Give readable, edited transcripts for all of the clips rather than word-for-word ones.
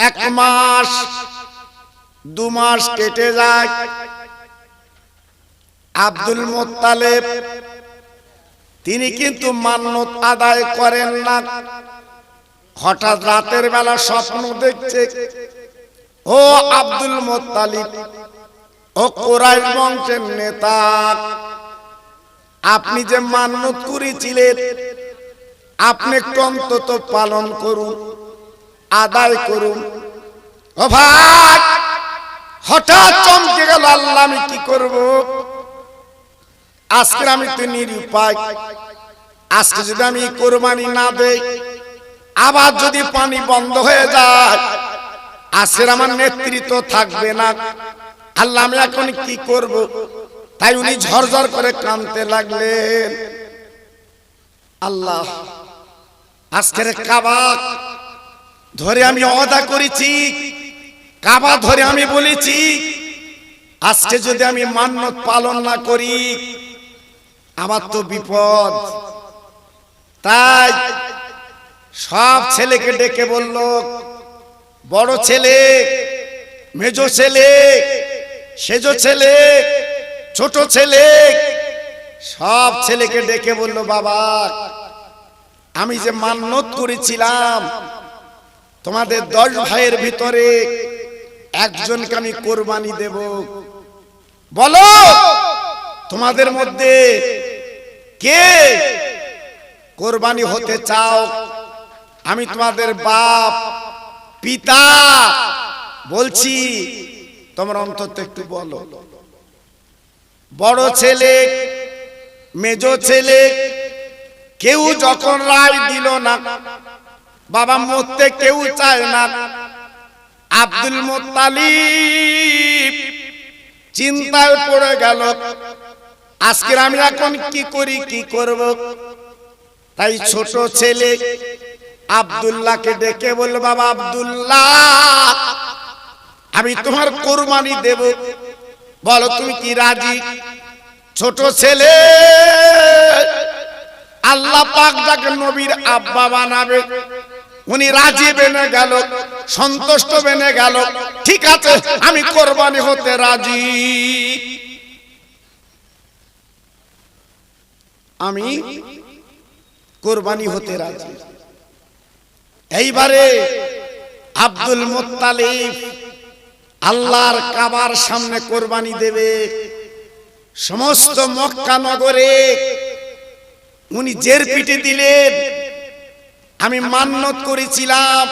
এক মাস 2 মাস কেটে যায়। আব্দুল মুত্তালিব তিনি কিন্তু মান্নত আদায় করেন না। হঠাৎ রাতের বেলা স্বপ্ন দেখছে, ও আব্দুল মুত্তালিব, ও কুরাইশ বংশের নেতা, আপনি যে মান্নত করেছিলেন আপনি একটু অন্তত পালন করুন, আদায় করুন। ও ভাই, হঠাৎ চমকে গেল, আল্লাহ আমি কি করব? আজকে আমি তো নিরুপায়। আজকে যদি আমি কোরবানি না দেই, আবার যদি পানি বন্ধ হয়ে যায়, আজকে আমার নেতৃত্ব থাকবে না। আল্লাহ আমি এখন কি করব? তাই উনি ঝরঝর করে কাঁদতে লাগলেন। আল্লাহ, আজকের কাবা ধরে আমি ওয়াদা করেছি, কাবা ধরে আমি বলেছি, আজকে যদি আমি মান্নত পালন না করি আমার তো বিপদ। তাই সব ছেলেকে ডেকে বলল, বড় ছেলে, মেজো ছেলে, সেজো ছেলে, ছোট ছেলে, সব ছেলেকে ডেকে বলল, বাবা আমি যে মান্নত করেছিলাম তোমাদের 10 ভাইয়ের ভিতরে একজনকে আমি কোরবানি দেব। বলো তোমাদের মধ্যে কে কোরবানি হতে চাও? আমি তোমাদের বাপ পিতা বলছি, তোমরা অন্তত একটু বলো। বড় ছেলে, মেজো ছেলে কেউ যখন রায় দিল না, বাবা মরতে কেউ চায় না, আব্দুল মুত্তালিব চিন্তায় পড়ে গেল, আজকে আমি এখন কি করি, কি করব? তাই ছোট ছেলে আব্দুল্লাহকে ডেকে বলল, বাবা আব্দুল্লাহ আমি তোমার কোরবানি দেব, বলো তুমি কি রাজি? ছোট ছেলে, আল্লাহ পাক যাকে নবীর আব্বা বানাবে উনি রাজি বেনে গেল, সন্তুষ্ট বেনে গেল, ঠিক আছে আমি কোরবানি হতে রাজি। আমি কোরবানি হতে রাজি। এইবারে আব্দুল মুত্তালিব আল্লাহর কাবার সামনে কোরবানি দেবে। সমস্ত মক্কা নগরে উনি জের পিটে দিলেন, আমি মান্নত করেছিলাম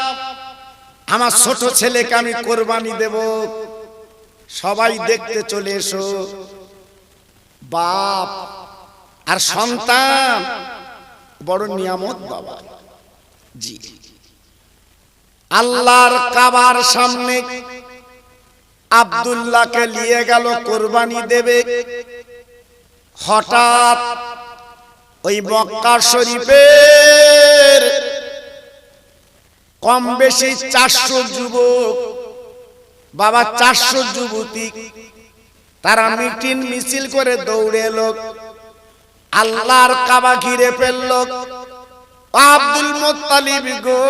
আমার ছোট ছেলেকে আমি কোরবানি দেব, সবাই দেখতে চলে এসো। বাপ আর সন্তান বড় নিয়ামত বাবা। জি, আল্লাহর কাবার সামনে আব্দুল্লাহকে নিয়ে গেল কোরবানি দেবে। হঠাৎ ওই মক্কা শরীফের কম বেশি 400 যুবক, বাবা 400 যুবতী, তারা মিটিং মিছিল করে দৌড়ে এলো, আল্লাহর কাবা ঘিরে ফেলল। আব্দুল মুত্তালিব গো,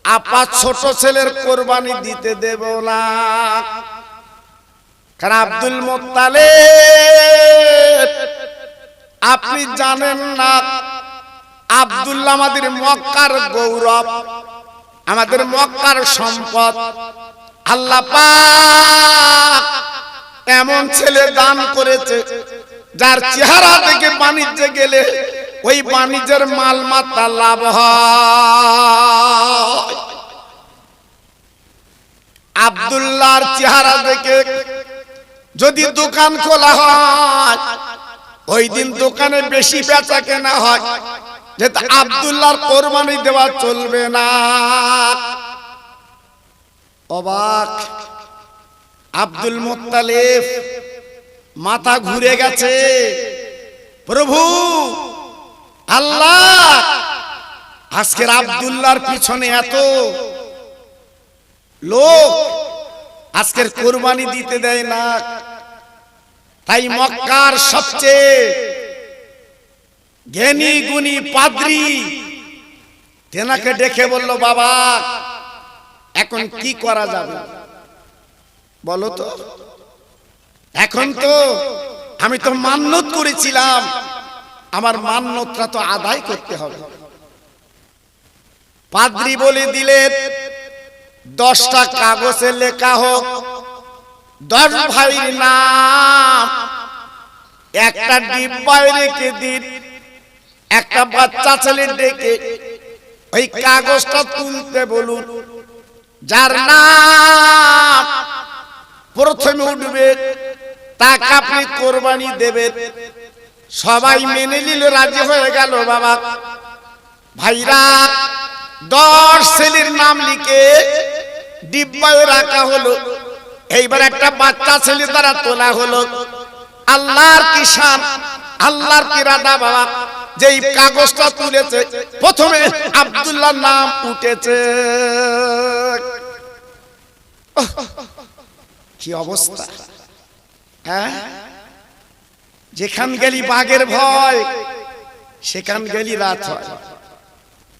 আপা ছোট ছেলের কোরবানি দিতে দেব না। কারণ আব্দুল মুত্তালিব আপনি জানেন না, আব্দুল্লাহ আমাদের মক্কার গৌরব, আমাদের মক্কার সম্পদ। আল্লাহ পাক এমন ছেলে দান করেছে যার চেহারা দেখে বাণিজ্যে গেলে ওই বাণিজ্যের মালমাতা লাভ হয়। আব্দুল্লাহর চেহারা দেখে যদি দোকান খোলা হয় ওই দিন দোকানে বেশি বেচা কেনা হয়, যেটা আব্দুল্লাহর কোরবানি দেওয়া চলবে না। অবাক আব্দুল মুত্তালিব, মাথা ঘুরে গেছে। প্রভু আল্লাহ, আজকের আব্দুল্লাহর পিছনে এত লোক আজকের কোরবানি দিতে দেয় না। তাই মক্কার সবচেয়ে জ্ঞানী গুণী পাদ্রী তেনাকে ডেকে বলল, বাবা এখন কি করা যাবে বলো তো? এখন তো আমি তো মান্যত করেছিলাম, আমার মান্যতটা তো আদায় করতে হবে। পাদ্রী বলে দিলেন 10টা কাগজে লেখা হোক 10 ভাইয়ের নাম, একটা ডিব্বায় রেখে দিন, একটা বাচ্চা ছেলে ডেকে ওই কাগজটা তুলতে বলুন। যার নাম প্রথমে উঠবে তাকে আপনি কোরবানি দেবেন। সবাই মেনে নিল, রাজি হয়ে গেল। বাবা ভাইরা 10 ছেলের নাম লিখে ডিব্বায় রাখা হলো। এইবার একটা বাচ্চা ছেলে দ্বারা তোলা হলো। আল্লাহর কি শান, আল্লাহর কি ইরাদা বাবা, যেই কাগজটা তুলেছে প্রথমে আব্দুল্লাহর নাম উঠেছে। কি অবস্থা! হ্যাঁ, যেখান গেলি বাঘের ভয়, সেখান গেলি রাত হয়।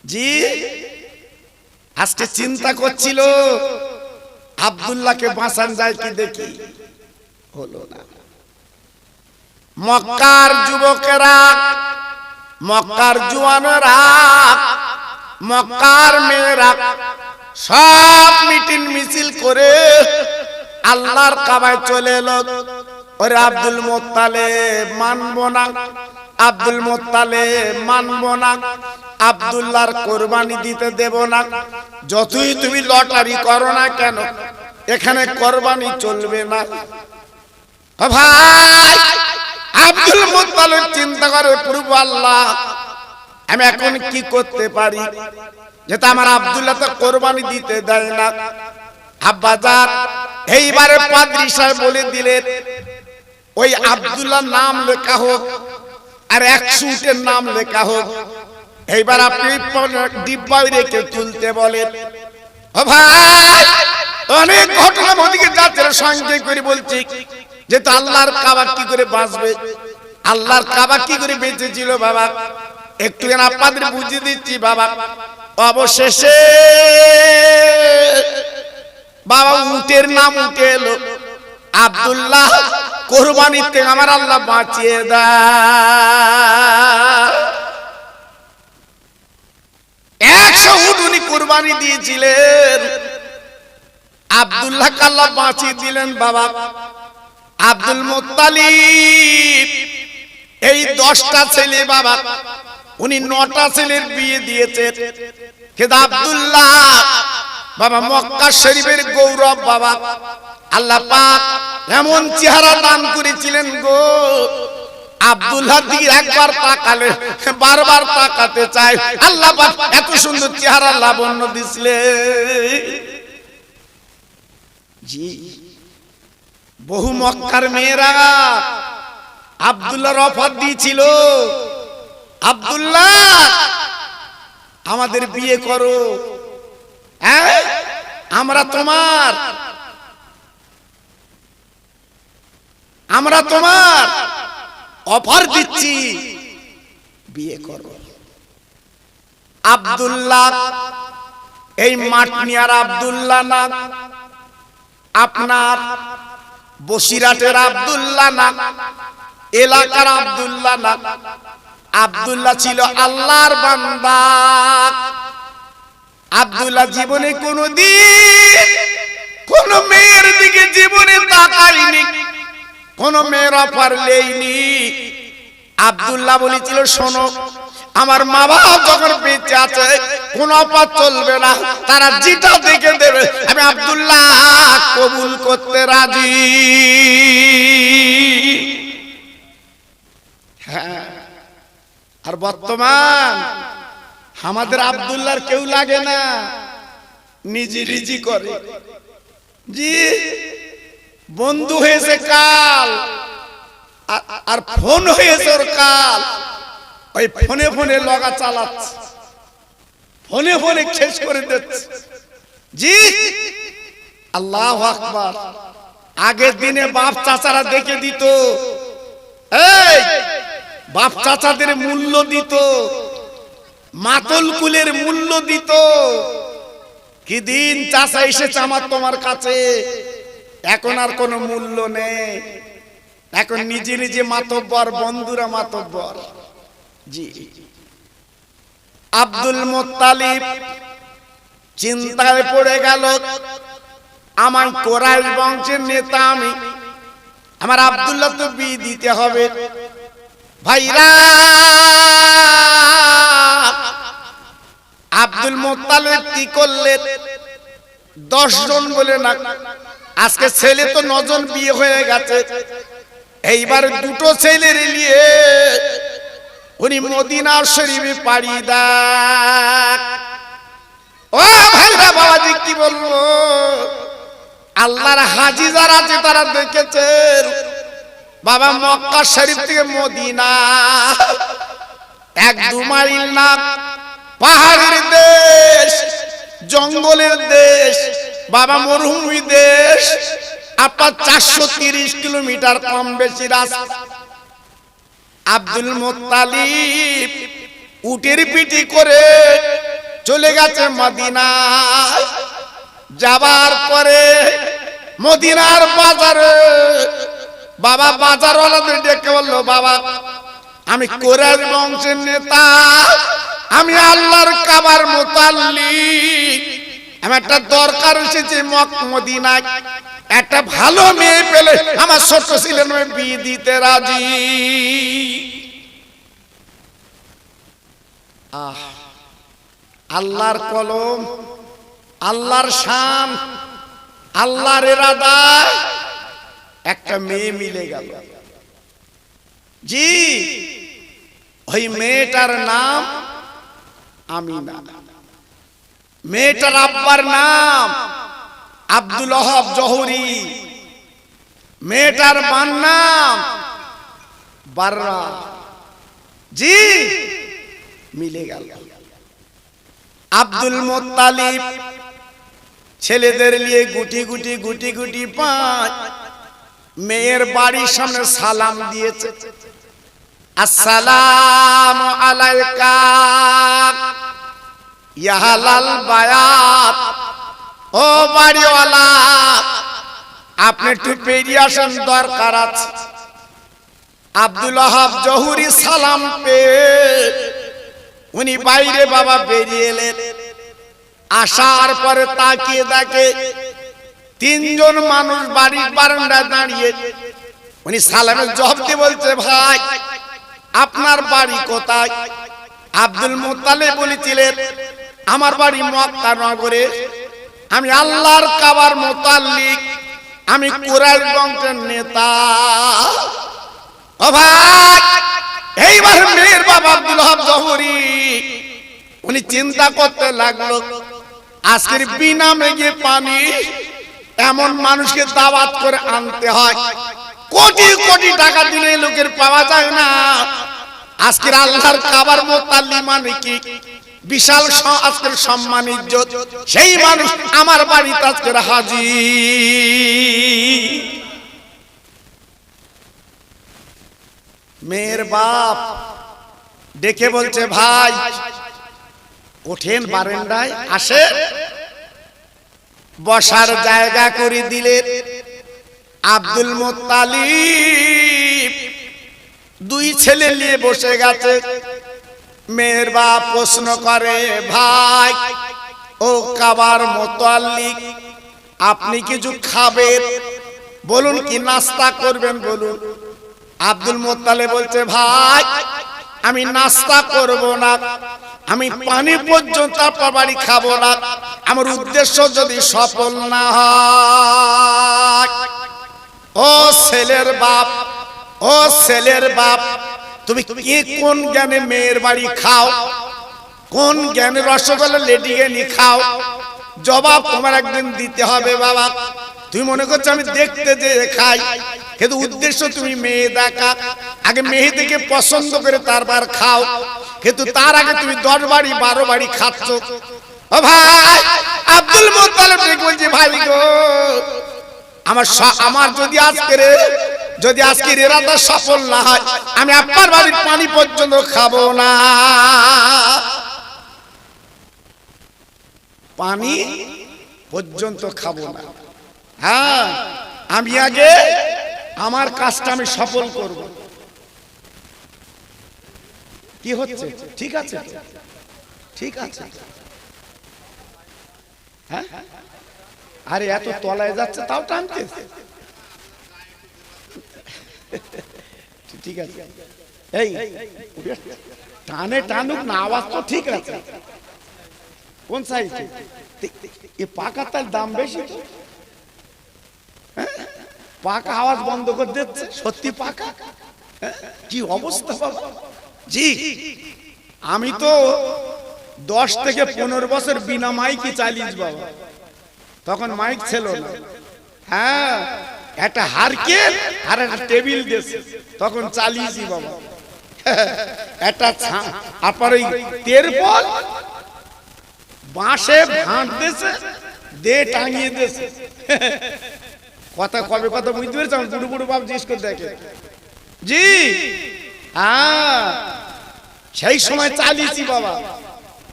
জি আজকে চিন্তা করছিল আব্দুল্লাহকে বাঁচান যায় কি, দেখি হলো না। মক্কার যুবকেরা, মক্কার জওয়ানেরা, মক্কার মেয়েরা সব মিটিং মিছিল করে আল্লাহর কাবায় চলে এলো। ওরে আব্দুল মুত্তালিব মানবো না, আব্দুল মুত্তালিব মানবো না, আব্দুল্লাহর কোরবানি দিতে দেব না। যতই তুমি লটারি করো না কেন, এখানে কোরবানি চলবে না। ভাই আব্দুল মুত্তালিব চিন্তা করে, প্রভু আল্লাহ আমি এখন কি করতে পারি, যেটা আমার আব্দুল্লাহ তো কোরবানি দিতে দেয় না। আব্বাজান এইবারে পাদ্রী সাহেব বলে দিলেন ওই আব্দুল্লাহর নাম লেখা হোক আর 100 উটের নাম লেখা হোক। এইবার আপনি ডিব্বায় রেখে তুলতে বলেন। ও ভাই অনেক ঘটনা ওদিকে যাচ্ছে, সংক্ষেপ করে বলছি, যেহেতু আল্লাহর কাবা কি করে বাঁচবে, আল্লাহর কাবা কি করে বেঁচেছিল বাবা, একটু আপনাদের বুঝিয়ে দিচ্ছি বাবা। অবশেষে বাবা উটের নাম উঠে এলো। আব্দুল্লাহ কোরবানিতে আমার আল্লাহ বাঁচিয়ে দেয়। 100 উট উনি কোরবানি দিয়েছিলেন, আব্দুল্লাহ আল্লাহ বাঁচিয়ে দিলেন বাবা। আব্দুল মুত্তালিব এই 10টা ছেলে বাবা, উনি 9টা ছেলের বিয়ে দিয়েছেন। কিন্তু আব্দুল্লাহ বাবা মক্কা শরীফের গৌরব বাবা, আল্লাহ পাক এমন চেহারা দান করেছিলেন গো, আব্দুল্লাহ দিকে একবার তাকালে বারবার তাকাতে চায়। আল্লাহ পাক এত সুন্দর চেহারা লাবণ্য দিছিলেন। জি বহু মক্কার মেয়েরা আব্দুল্লাহর অফার দিয়েছিল, আব্দুল্লাহ আমাদের বিয়ে করো, হ্যাঁ আমরা তোমার অফার দিচ্ছি, বিয়ে করো। আব্দুল্লাহ এই মাটনিয়ার আব্দুল্লাহ না, আপনার বসিরাটের আব্দুল্লাহ না, এলাকার আব্দুল্লাহ না। আব্দুল্লাহ ছিল আল্লাহর বান্দা। আব্দুল্লাহ জীবনে কোনদিন কোন মেয়ের দিকে জীবনে তাকায়নি, কোন মেয়ের অফার লেইনি। আব্দুল্লাহ বলেছিল, শোনো আমার মা বাবা যখন বেঁচে আছে কোন অফার চলবে না, তারা যেটা দেখে দেবে আমি আব্দুল্লাহ কবুল করতে রাজি। হ্যাঁ, আর বর্তমান আমাদের আব্দুল্লাহর কেউ লাগে না, নিজে রিজি করে। জি বন্ধু হয়েছে কাল, আর ফোন হয়েছে ওর কাল, ওই ফোনে ফোনে লগা চালাচ্ছে, ফোনে ফোনে শেষ করে দিচ্ছে। জি আল্লাহু আকবার। আগের দিনে বাপ চাচারা দেখে দিত, এই বাপ চাচাদের মূল্য দিত, মাতল কুলের মূল্য দিত। কি দিন চাচা এসেছে আমার তোমার কাছে, এখন আর কোনো মূল্য নেই, এখন নিজে নিজে মাতব্বর, বন্ধুরা মাতব্বর। জি, আব্দুল মুত্তালিব চিন্তায় পড়ে গেল, আমার কুরাইশ বংশের নেতা আমি, আমার আব্দুল্লাহ তো বিয়ে দিতে হবে। ভাইরা, আব্দুল মুত্তালিব কি করলেন? 10 জন বলে না, আজকে ছেলে তো 9 জন বিয়ে হয়ে গেছে, এইবার 2টো ছেলের নিয়ে উনি মদিনা শরীফে পাড়ি দেন। ও ভাইরা, বাবাজি কি বলবো, আল্লাহর হাজি যারা আছে তারা দেখেছেন, বাবা মক্কা শরীফ থেকে মদিনা 1-2 মাইল না, পাহাড়ের দেশ, জঙ্গলের দেশ, বাবা মরুভূমি দেশ, আপনার 430 কিলোমিটার কম বেশি রাস্তা। আব্দুল মুত্তালিব উটের পিঠে করে চলে গেছে মদিনা। যাবার পরে মদিনার বাজারে বাবা বাজারওয়ালাদের ডেকে বলল, বাবা আমি কুরাইশ বংশের নেতা, আমি আল্লাহর কাবার মুতাল্লিক, আমার একটা দরকার এসেছে মদিনায়, একটা ভালো মেয়ে পেলে আমার ছোট ছেলের মেয়ে বিয়ে দিতে রাজি। আল্লাহর কলম, আল্লাহর শান, আল্লাহর ইরাদা, একটা মেয়ে মিলে গেল। জি, ওই মেয়েটার নাম আমিনা, মেয়েটার আব্বার নাম আব্দুল ওয়াহাব জহুরি, মেয়েটার মার নাম বাররা। জি, মিলে গেল। আব্দুল মুত্তালিব ছেলেদের নিয়ে গুটি গুটি গুটি গুটি পাঁচ মেয়ের বাড়ির সামনে সালাম দিয়েছে, আসসালামু আলাইকা ইয়া আহলাল বায়াত, ও বাড়িওয়ালা আপনি একটু বেরিয়ে আসেন, দরকার আছে। আব্দুল ওয়াহাব জহুরি সালাম পেয়ে উনি বাইরে বাবা বেরিয়ে এলেন। আসার পরে তাকিয়ে দেখে 3 জন মানুষ বাড়ির বারান্দায় দাঁড়িয়ে। উনি সালামের জবাব দিয়ে বলছে, ভাই আপনার বাড়ি কোথায়? আব্দুল মুত্তালিব বলেছিলেন, আমার বাড়ি মক্কা নগরে, আমি আল্লাহর কাবার মুতাল্লিক, আমি কুরাইশ বংশের নেতা। ও ভাই, এইবার মেয়ের বাবা আব্দুল ওয়াহাব জহুরি উনি চিন্তা করতে লাগলো, আজকের বিনা মেঘে পানি এমন মানুষকে দাওয়াত করে আনতে হয়, কোটি কোটি টাকা দিলে লোকের পাওয়া যায় না। আজকের আল্লাহর কাবার মুতাল্লিক মানে কি বিশাল আজকের সম্মান ইজ্জত, সেই মানুষ আমার বাড়িতে আজকের হাজির। মেয়ের বাপ ডেকে বলছে, ভাই ওঠেন বারান্দায়, আসে। বসার জায়গা করে দিলেন। আব্দুল মুত্তালিব 2 ছেলে নিয়ে বসে গেছে। মেয়ের বাপ প্রশ্ন করে, ভাই ও কাবার মুতাল্লিক, আপনি কিছু খাবেন? বলুন, কি নাস্তা করবেন বলুন। আব্দুল মুত্তালিব বলছে, ভাই আমি নাস্তা করব না, আমি পানি পর্যন্ত আপনার বাড়ি খাবো না, আমার উদ্দেশ্য যদি সফল না হয়। ও ছেলের বাপ, ও ছেলের বাপ, তুমি কি কোন জ্ঞানে মেয়ের বাড়ি খাও? কোন জ্ঞানে রসগোল্লা লেডিকেনি খাও? জবাব তোমার একদিন দিতে হবে বাবা। তুমি মনে করছো আমি দেখতে যে খাই, কিন্তু উদ্দেশ্য তুমি মেয়ে দেখা। আগে মেয়ে দেখে পছন্দ করে তারপর খাও, কিন্তু তার আগে তুমি 10 বাড়ি 12 বাড়ি খাচ্ছ। ও ভাই, আব্দুল মুত্তালিব বলছে, ভাই গো, আমার যদি আজকের ইরাদা সফল না হয়, আমি আপনার বাড়ির পানি পর্যন্ত খাবো না। পানি পর্যন্ত খাবো না। হ্যাঁ, আমি আগে আমার কাজটা আমি সফল করব। কি হচ্ছে? ঠিক আছে, ঠিক আছে। হ্যাঁ, আরে এত তলায় যাচ্ছে তাও টানতে। ঠিক আছে, এই টানে টানুক না, আওয়াজ তো ঠিক আছে। কোন সাইজে? এ পাকা তার দাম বেশি তো। পাকা আওয়াজ বন্ধ করে দিচ্ছে, সত্যি পাকা। কি অবস্থা বাবা জি। আমি তো 10 থেকে 15 বছর বিনা মাইকে চালিয়েছি বাবা, তখন মাইক ছিল না। হ্যাঁ, একটা হারকেল আর একটা টেবিল দিয়েছে, তখন চালিয়েছি বাবা। একটা আপনার ওই তেরপল বাঁশে ভাঁট দিয়েছে, দে টাঙিয়ে দিয়েছে। কথা কবে কথা বুঝতে পেরেছি? আমার বুড়ো বুড়ো বাপ জিজ্ঞেস করে দেখে জি। হ্যাঁ, সেই সময় চালিয়েছি বাবা।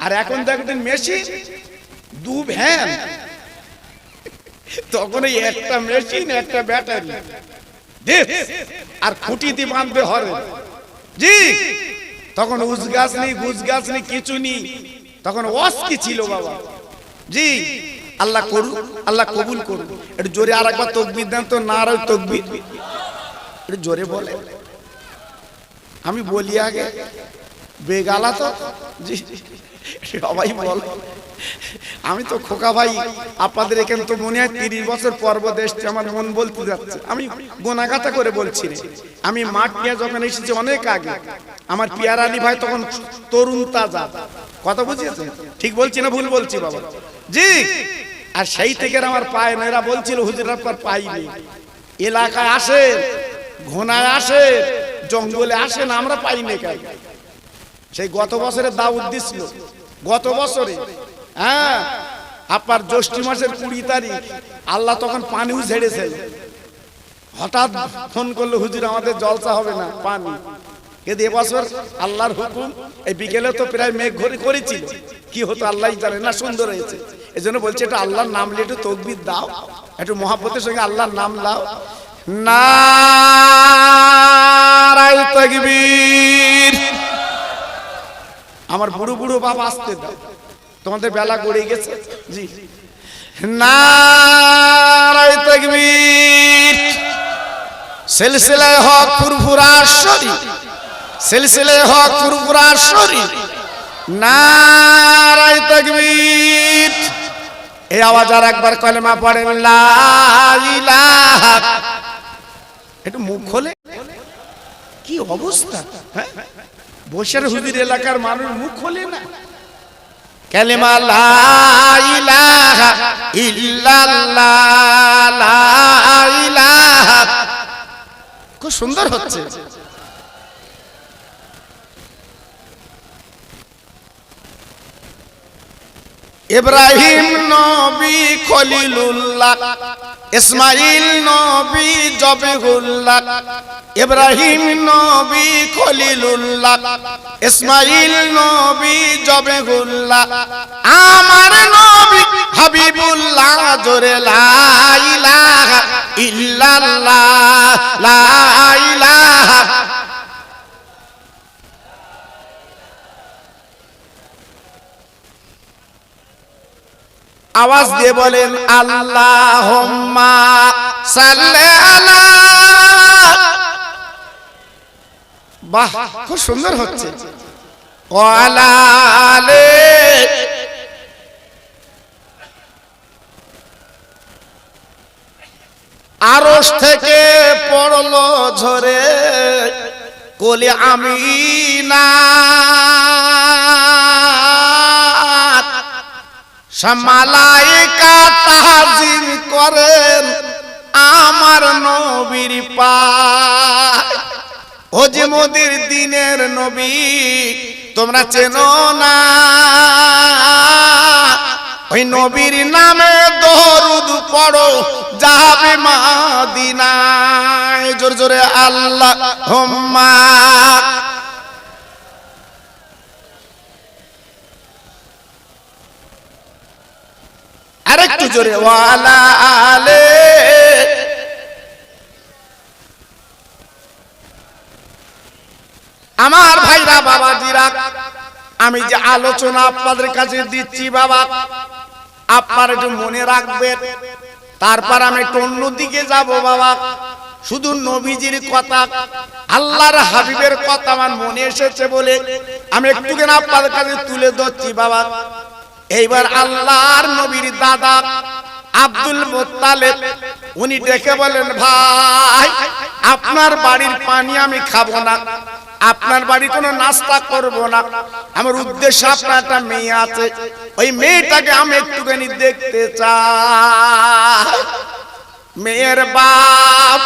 আর এখন দেখবেন মেশিন, 2 ভ্যান, তখন এই একটা মেশিন একটা ব্যাটারি আর খুঁটি দিয়ে বাঁধবে হবে জি। তখন উস গাছ নেই, গুছ গাছ নেই, কিছু নেই, তখন অস্কি ছিল বাবা জি। আল্লাহ করুন, আল্লাহ কবুল করুন। একটু জোরে আর একবার তকবীর দেন তো, নারায়ে তাকবীর। একটু জোরে বলে, আমি বলি আগে বেগালা তো জি, সবাই বল। আমি তো খোকা ভাই, আপনাদের এখানে তো মনে হয় 30 বছর পর্বত এসছে, আমার মন বলতে যাচ্ছে। আমি গোনাগাতা করে বলছি রে, আমি মাঠ নিয়ে যখন এসেছি অনেক আগে, আমার পিয়ার আলী ভাই তখন তরুণ তাজা। কথা বুঝিয়েছে? ঠিক বলছি না ভুল বলছি বাবা জি? আর সেই থেকে আমার পায় না, এরা বলছিল হুজুর আপনার পাই নেই। এলাকায় আসে, ঘোনায় আসে, জঙ্গলে আসে না, আমরা পাই না কেন? সেই গত বছরে দাউদ দিছিল, গত বছরে। হ্যাঁ, আপনার জ্যৈষ্ঠ মাসের 20 তারিখ আল্লাহ তখন পানিও ঝেড়েছে। হঠাৎ ফোন করলো, হুজুর আমাদের জলসা হবে না, পানি। কিন্তু এবছর আল্লাহর হুকুম, এই বিকেলে তো প্রায় মেঘ ঘরে করেছিল, কি হতো আল্লাহই জানে না। সুন্দর হয়েছে, এই জন্য বলছে একটু আল্লাহর নাম নিয়ে একটু তকবীর দাও, একটু মহাব্বতের সঙ্গে আল্লাহর নাম লাও। নারায়ে তাকবীর। আমার বুড়ো বুড়ো বাবা আসতে দাও, তোমাদের বেলা গড়ে গেছে জি। নারায়ে তাকবীর। সিলসিলায়ে হক ফুরফুরা শরীফ, সিলসিলায়ে হক ফুরফুরা শরীফ। নারায়ে তাকবীর। এই আওয়াজ আর একবার কলেমা পড়েন, লা ইলাহা। একটু মুখ খোলে, কি অবস্থা। হ্যাঁ, বসের হুজুর এলাকার মানুষ মুখ খোলে না। কালেমা লা ইলাহা ইল্লাল্লাহ, লা ইলাহা। খুব সুন্দর হচ্ছে। ইব্রাহিম নবী খলিলুল্লাহ, ইসমাইল নবী জবিহুল্লাহ। ইব্রাহিম নবী খলিলুল্লাহ, ইসমাইল নবী জবিহুল্লাহ। আমার নবী হাবিবুল্লাহ। জোরে লা ইলাহা ইল্লাল্লাহ, লা ইলাহা। আওয়াজ দিয়ে বলেন, আল্লাহুম্মা সাল্লি আলা। বাহ, খুব সুন্দর হচ্ছে। ওয়ালা আলে। আরশ থেকে পড়লো ঝরে কোলে আমিনা। মালায়েকা তাজিম করেন আমার নবীর পায়। ও যে মোদের দিনের নবী, তোমরা চেনো না? ওই নবীর নামে দরুদ পড়ো, যাবে মদিনায়। জোরে জোরে আল্লাহুম্মা। আরেকটু জোরে ওয়ালা আলে। আমার ভাইরা বাবাজিরা, আমি যে আলোচনা আপনাদের কাছে দিচ্ছি বাবা, আপনারা একটু মনে রাখবেন। তারপর আমি একটু অন্যদিকে যাব বাবা। শুধু নবীজির কথা, আল্লাহর হাবিবের কথা আমার মনে এসেছে বলে আমি একটুখানি আপনাদের কাছে তুলে ধরছি বাবা। এইবার আল্লাহর নবীর দাদা আব্দুল মুত্তালিব উনি ডেকে বলেন, ভাই আপনার বাড়ির পানি আমি খাবো না, আপনার বাড়ি কোনো নাস্তা করব না। আমার উদ্দেশ্য আপনার একটা মেয়ে আছে, ওই মেয়েটাকে আমি একটুখানি দেখতে চাই। মেয়ের বাপ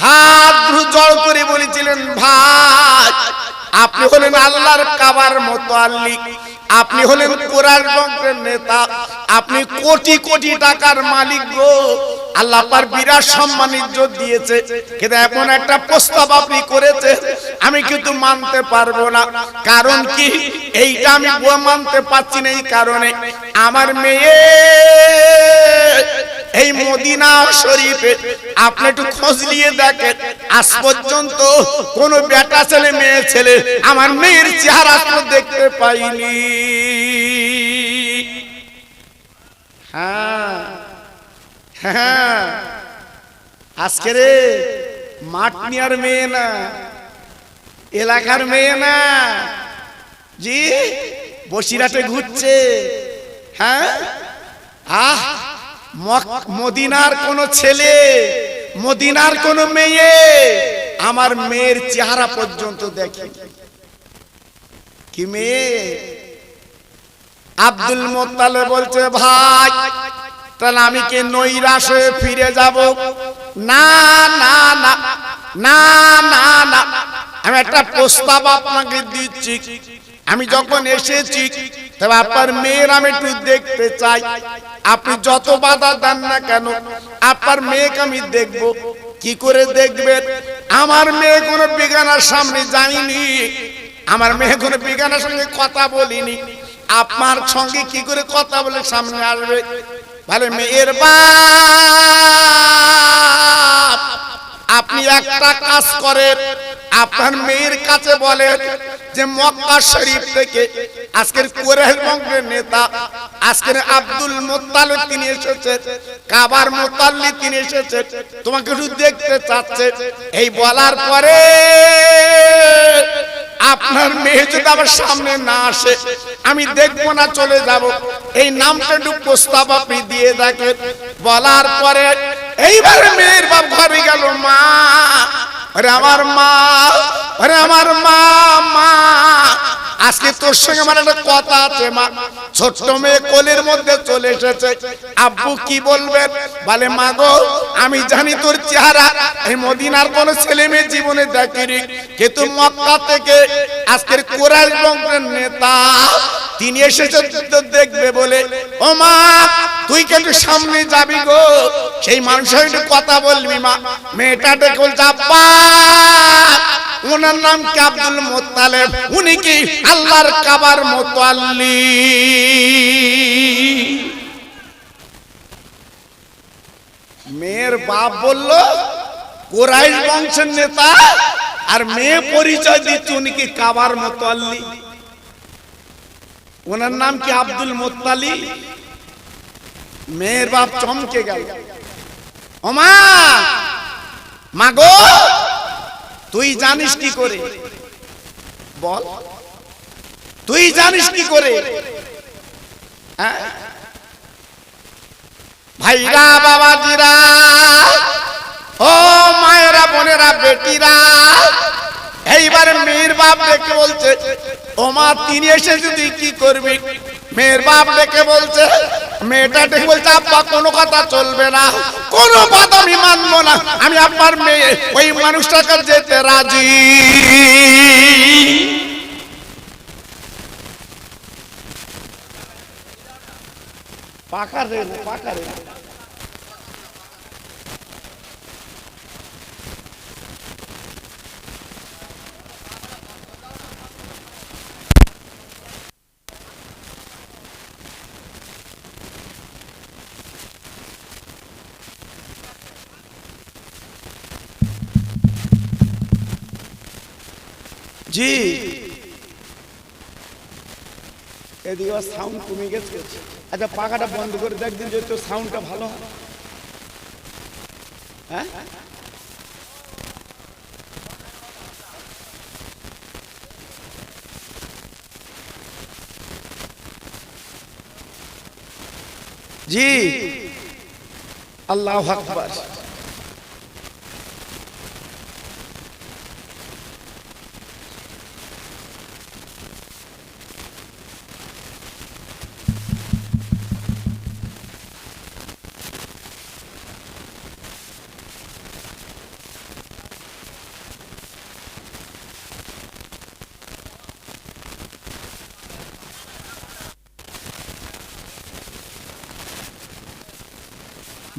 হাত জড় করে বলেছিলেন, ভাই আপনি হলেন আল্লাহর কাবার মুতাল্লিক, আপনি হলেন কুরাইশ বংশের নেতা, আপনি কোটি কোটি টাকার মালিক গো। আল্লাহ পার বিরাট সম্মান ইজ্জত দিয়েছে, কিন্তু এমন একটা প্রস্তাব আপনি করেছে আমি কিন্তু মানতে পারবো না। কারণ কি, এইটা আমি মানতে পারছি না এই কারণে, আমার মেয়ে এই মদিনা শরীফে আপনি একটু খোঁজ নিয়ে দেখেন, আজ পর্যন্ত কোন বেটা ছেলে মেয়ে ছেলে আমার মেয়ের চেহারা দেখতে পাইনি। হ্যাঁ হ্যাঁ, আজকে রে মাঠ নিয়ার মেয়ে না, এলাকার মেয়ে না, জি বসিরাটে ঘুরছে। হ্যাঁ, আহ মদিনার কোন ছেলে, মদিনার কোন মেয়ে আমার মেয়ের চেহারা পর্যন্ত দেখে। কি মেয়ে? আব্দুল মুত্তালিব বলছে, ভাই তাহলে আমি কি নৈরাশ হয়ে ফিরে যাব? না না না না না না, আমি একটা প্রস্তাব আপনাকে দিচ্ছি। আমি যখন এসেছি তবে আপনার মেয়ের আমি একটু দেখতে চাই। আপনি যত বাধা দেন না কেন আপনার মেয়েকে আমি দেখব। কি করে দেখবেন? আমার মেয়ে কোনো বেগানার সামনে যায়নি, আমার মেয়ে কোনো বেগানার সঙ্গে কথা বলিনি। আপনার সঙ্গে কি করে কথা বলে সামনে আসবে? বলে, মেয়ের বাপ আপনি একটা কাজ করেন, আপনার মেয়ের কাছে বলেন যে মক্কা শরীফ থেকে আজকের কুরাইশ বংশের নেতা, আজকের আব্দুল মুত্তালিব তিনি এসেছেন, কাবার মুতাল্লিক তিনি এসেছেন, তোমাকে শুধু দেখতে চাচ্ছে। এই বলার পরে আপনার মেয়ে যদি আমার সামনে না আসে আমি দেখবো না, চলে যাব। এই নামটা একটু প্রস্তাব আপনি দিয়ে দেখেন। বলার পরে এইবার মেয়ের বাপ ঘরে গেল, মা আরে আমার মা, আরে আমার মা, মা আজকে তোর সঙ্গে আমার একটা কথা আছে মা। ছোট্ট মেয়ে কোলের মধ্যে চলে এসেছে, আব্বু কি বলবেন? বলে, মা গো আমি জানি তোর চেহারা এই মদিনার কোন ছেলে মেয়ে জীবনে দেখিনি, কিন্তু মক্কা থেকে আজকের কুরাইশ বংশের নেতা তিনি এসেছে দেখবে বলে। ও মা তুই কিন্তু সামনে যাবি গো, সেই মানুষের একটু কথা বলবি মা। মেয়েটা ডেকে বলছে, আব্বা ওনার নাম কি আব্দুল মুত্তালিব, উনি কি আল্লাহর কাবার মুতাল্লিক। মেয়ের বাপ বলল কুরাইশ বংশের নেতা, আর মেয়ে পরিচয় দিচ্ছে উনি কি কাবার মুতাল্লিক, ওনার নাম কি আব্দুল মুত্তালিব। মেয়ের বাপ চমকে গেল, ও মা, মা গো তুই জানিস কি করে? বল তুই জানিস কি করে? হ্যাঁ ভাইরা বাবাজিরা, ও মায়েরা বোনেরা বেটিরা, এইবার মেয়ের বাপ ডেকে বলছে, ও মা তিনি এসেছে তুই কি করবি? মেয়ের বাপ ডেকে বলছে, মেয়েটা ডেকে বলছে, আব্বা কোনো কথা চলবে না, কোনো বাধা আমি মানবো না, আমি আপনার মেয়ে ওই মানুষটার কাছে যেতে রাজি। পাকা রে পাকা রে, জি এদিকে সাউন্ড কমে গেছে। আচ্ছা পাখাটা বন্ধ করে দেখদিন যে তোর সাউন্ডটা ভালো হয়। হ্যাঁ জি আল্লাহু আকবার।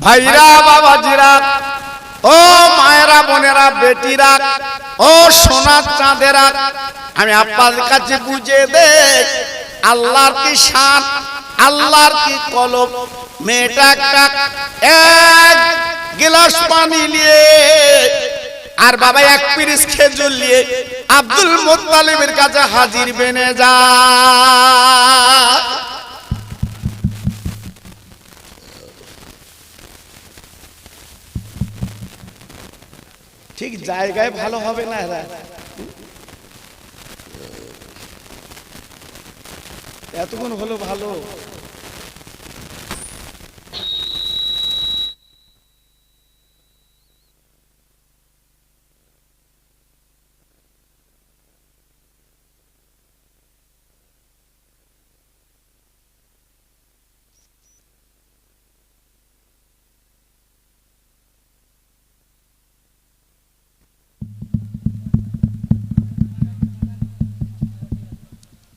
ভাইরা বাবাজিরা ও মায়েরা বোনেরা বেটিরা ও সোনার চাঁদেরা, আমি আপনাদের কাছে বুঝিয়ে দেই আল্লাহর কি শান, আল্লাহর কি কলম। মেয়েটা একটা এক গ্লাস পানি নিয়ে আর বাবা এক পিরিচ খেজুর নিয়ে আব্দুল মুত্তালিবের কাছে হাজির বেনে যায়। ঠিক জায়গায় ভালো হবে না এরা, এতক্ষণ হলো ভালো।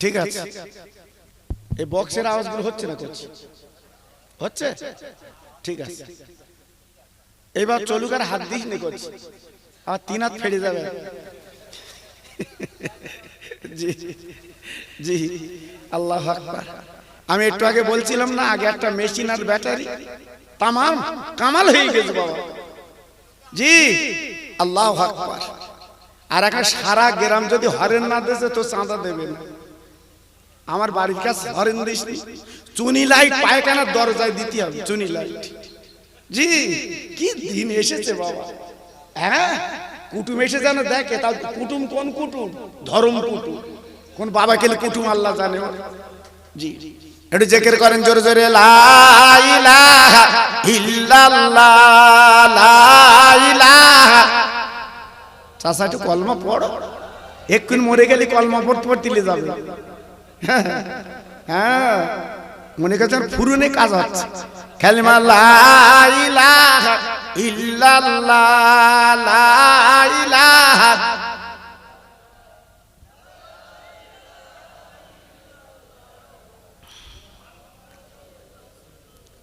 ঠিক আছে এই বক্সের আওয়াজগুলো হচ্ছে না? করছে হচ্ছে ঠিক আছে। এবার চলুক আর হাত দিস নি করছে আর তিন হাত ফেড়ে যাবে। জি জি আল্লাহু আকবার। আমি একটু আগে বলছিলাম না আগে একটা মেশিন আর ব্যাটারি তামাম কামাল হয়ে গেছে বাবা। জি আল্লাহু আকবার। আর একটা সারা গ্রাম যদি হরেন না দেশে তো চাঁদা দেবে না। আমার বাড়ির কাছে হরেন দিস চুনি লাইট পায়খানার দরজায় দিতে হবে চুনি লাইট। জি কি দিন এসেছে বাবা। হ্যাঁ কুটুম এসে যেন দেখে, তাও কুটুম কোন কুটুম? ধর্ম কুটুম। কোন বাবা খেলে কুটুম আল্লাহ জানে। জি একটু জিকির করেন জোরে জোরে, লা ইলাহা ইল্লাল্লাহ লা ইলাহা। চাচা একটু কলমা পড়ো, এক্ষুন মরে গেলে কলমা পড়তে পড়তে যাবে। হ্যাঁ মনে করছেন ফুরুনে কাজ হচ্ছে। কালিমা লা ইলাহা ইল্লাল্লাহ লা ইলাহা।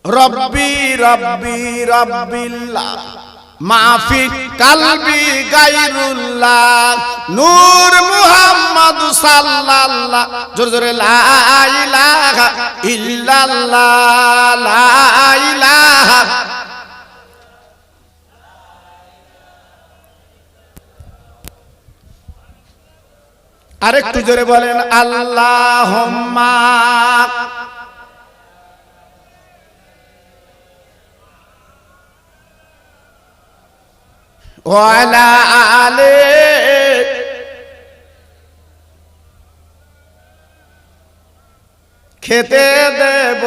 রব্বি রব্বি রব্বিল্লাহ মাফি কালবি গায়রুল্লাহ নূর মুহাম্মদ সাল্লাল্লাহ। জোরে জোরে লা ইলাহা ইল্লাল্লাহ লা ইলাহা। আরেকটু জোরে বলেন আল্লাহুম্মা ওয়ালা আলে। খেতে দেব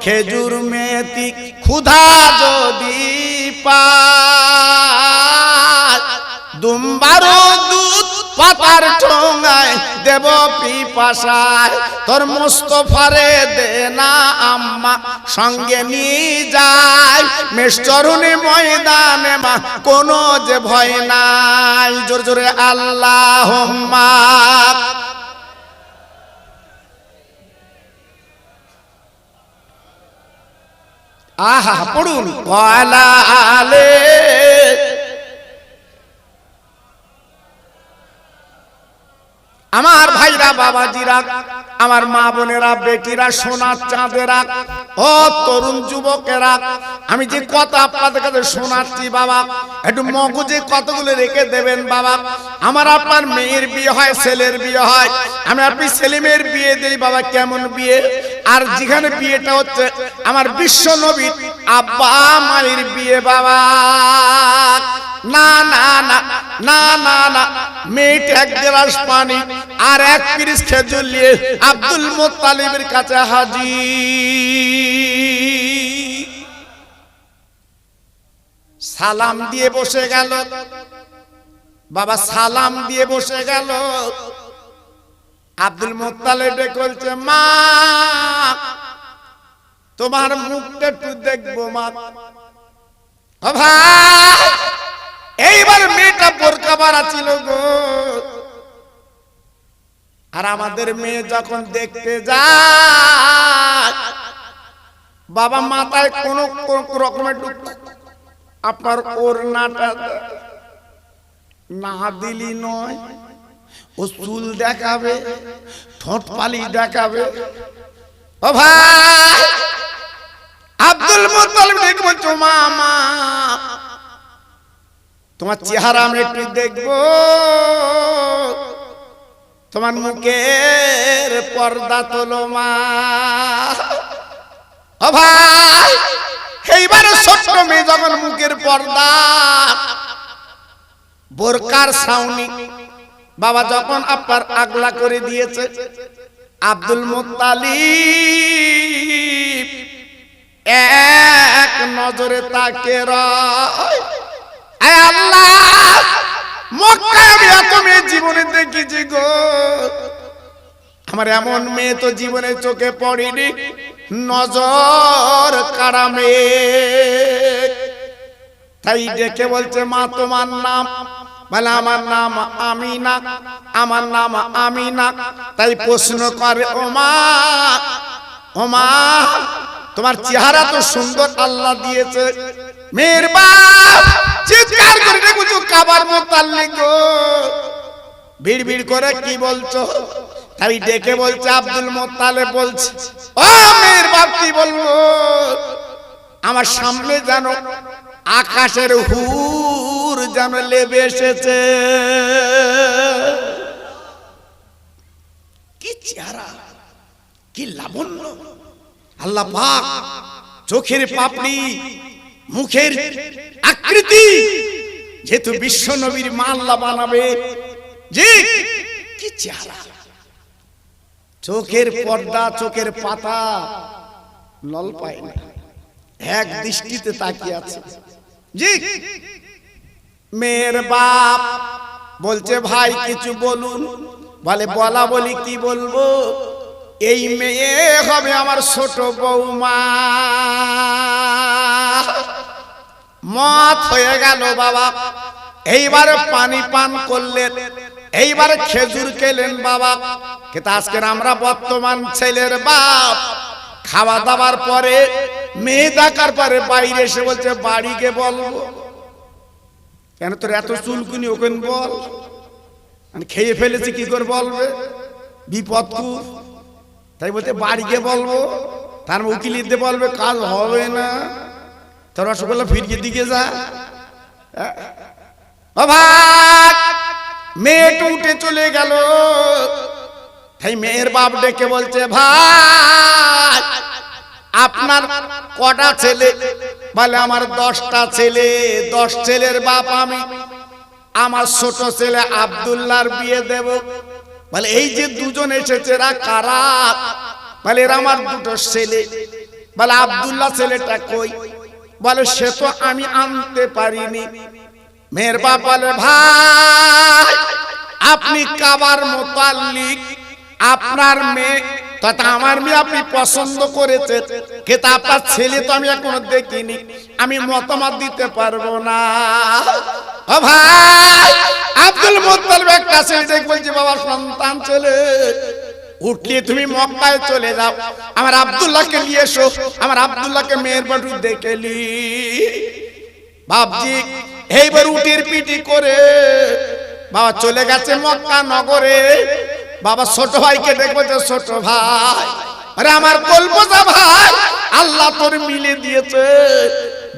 খেজুর মেথি ক্ষুধা যদি পায়, দুম্বারো দুধ পাতার ঠোঙায় দেব পিপাসায়। তোর মুস্তফারে দে না আম্মা সঙ্গে নিয়ে যায়, মেষচরণে ময়দানে মা কোনো যে ভয় নাই। জোরে জোরে আল্লাহুম্মা। আহা পড়ুন ওয়ালা আলে। আমার ভাইরা বাবাজিরা, আমার মা বোনেরা, বেটিরা, সোনার চাঁদেরা, ও তরুণ যুবকেরা, আমি যে কথা আপনাদের কাছে শোনাচ্ছি বাবা, একটু মগজে কতগুলো রেখে দেবেন বাবা। আমার আপনার মেয়ের বিয়ে হয়, ছেলের বিয়ে হয়, আমি আপনি ছেলে মেয়ের বিয়ে দেই বাবা, কেমন বিয়ে? আর যেখানে বিয়েটা হচ্ছে আমার বিশ্ব নবীর আব্বা মায়ের বিয়ে বাবা। না না না না না না, মেয়েটা এক গ্লাস পানি আর এক পিরিচ খেজুর নিয়ে আব্দুল মুত্তালিবের কাছে হাজির। সালাম দিয়ে বসে গেল বাবা, সালাম দিয়ে বসে গেল। আব্দুল মুত্তালিব বলছে, মা তোমার মুখটা একটু দেখবো মা। ও ভাই, এইবার মেয়েটা বোরকা পরা ছিল গো। আর আমাদের মেয়ে যখন দেখতে যায় বাবা, মাথায় কোন রকমের আপনার ওড়নাটা না দিলি নয়, ও চুল দেখাবে, ঠোঁট পালি দেখাবে। ও ভাই, আব্দুল মুত্তালিব বলছো, মামা তোমার চেহারা আমি একটু দেখবো, তোমার মুখের পর্দা তোলো মা। ও ভাই, এইবারে ছোট্ট মেয়ে যখন মুখের পর্দা, বোরকার ছাউনি বাবা যখন আপনার আগলা করে দিয়েছে, আব্দুল মুত্তালিব এক নজরে তাকে রয়। আল্লাহ, মক্কায় আমি এত মেয়ে জীবনে দেখেছি গো, আমার এমন মেয়ে তো জীবনে চোখে পড়েনি, নজর কাড়া মেয়ে। তাই ডেকে বলছে, মা তোমার নাম? বলে আমার নাম আমিনা। আমার নাম আমিনা। তাই প্রশ্ন করে, ও মা, ও মা তোমার চেহারা তো সুন্দর আল্লাহ দিয়েছে। মেয়ের বাপ চিৎকার করে ডেকেছো, কাবার মুত্তালিব গো, ভিড় ভিড় করে কি বলছো? তাই ডেকে বলছে, আব্দুল মুত্তালিব বলছে, ও মেয়ের বাপ কি বলবো, আমার সামনে জানো আকাশের হুর যেন লেবে এসেছে। কি চেহারা, কি লাবণ্য! আল্লাহ পাক চোখের পাপড়ি, মুখের আকৃতি, যেহেতু বিশ্ব নবীর মা আল্লাহ বানাবে, যে কি চেহারা! চোখের পর্দা, চোখের পাতা নল পায় না, এক দৃষ্টিতে তাকিয়ে আছে। জি, মেয়ের বাপ বলছে, ভাই কিছু বলুন। বলে, বলা বলি কি বলবো, এই মেয়ে হবে আমার ছোট বৌমা। মত হয়ে গেল বাবা। এইবারে পানি পান করলেন, এইবারে খেজুর খেলেন বাবা। কিন্তু আজকের আমরা বর্তমান ছেলের বাপ, খাওয়া দাওয়ার পরে মেয়ে দেখার পরে বাইরে এসে বলছে, বাড়িকে বলবো কেন, তোর এত চুলকুনি ওখানে বল, খেয়ে ফেলেছি কি করে বলবে, বিপদ খুব। তাই বলতে বাড়িকে বলবো, তার উকিল দিতে বলবে কাজ হবে না, তোর রসগোল্লা ফিরিয়ে দিকে যা। ও ভাই, মেয়েটা উঠে চলে গেল। তাই মেয়ের বাপ ডেকে বলছে, ভাই আপনার কটা ছেলে? বলে, আমার 10টা ছেলে। 10 ছেলের বাপ আমি। আমার ছোট ছেলে আব্দুল্লাহর বিয়ে দেব। বলে, এই যে দুজন এসেছে এরা কারা? বলে, এরা আমার 2টো ছেলে। বলে, আব্দুল্লাহ ছেলেটা কই? বলে, সে তো আমি আনতে পারিনি। মেয়ের বাপ বলে, ভাই আপনি কাবার মুত্তালিব, আপনার মেয়ে তথা আমার মেয়ে আপনি পছন্দ করেছেন, কিন্তু আপনার ছেলে তো আমি এখনো দেখিনি, আমি মতামত দিতে পারবো না। ও ভাই, আব্দুল মুত্তালিব একটা ছেলে বলছে, বাবা সন্তান ছেলে উঠলে তুমি মক্কায় চলে যাও, আমার আব্দুল্লাহকে নিয়ে এসো, আমার আব্দুল্লাহকে মেয়ের বাড়ি দেখেলি। বাপজি এইবার উটির পিটি করে বাবা চলে গেছে মক্কা নগরে। বাবা ছোট ভাইকে দেখবো যে ছোট ভাই, আরে আমার কলপোতা ভাই, আল্লাহ তোর মিলে দিয়েছে,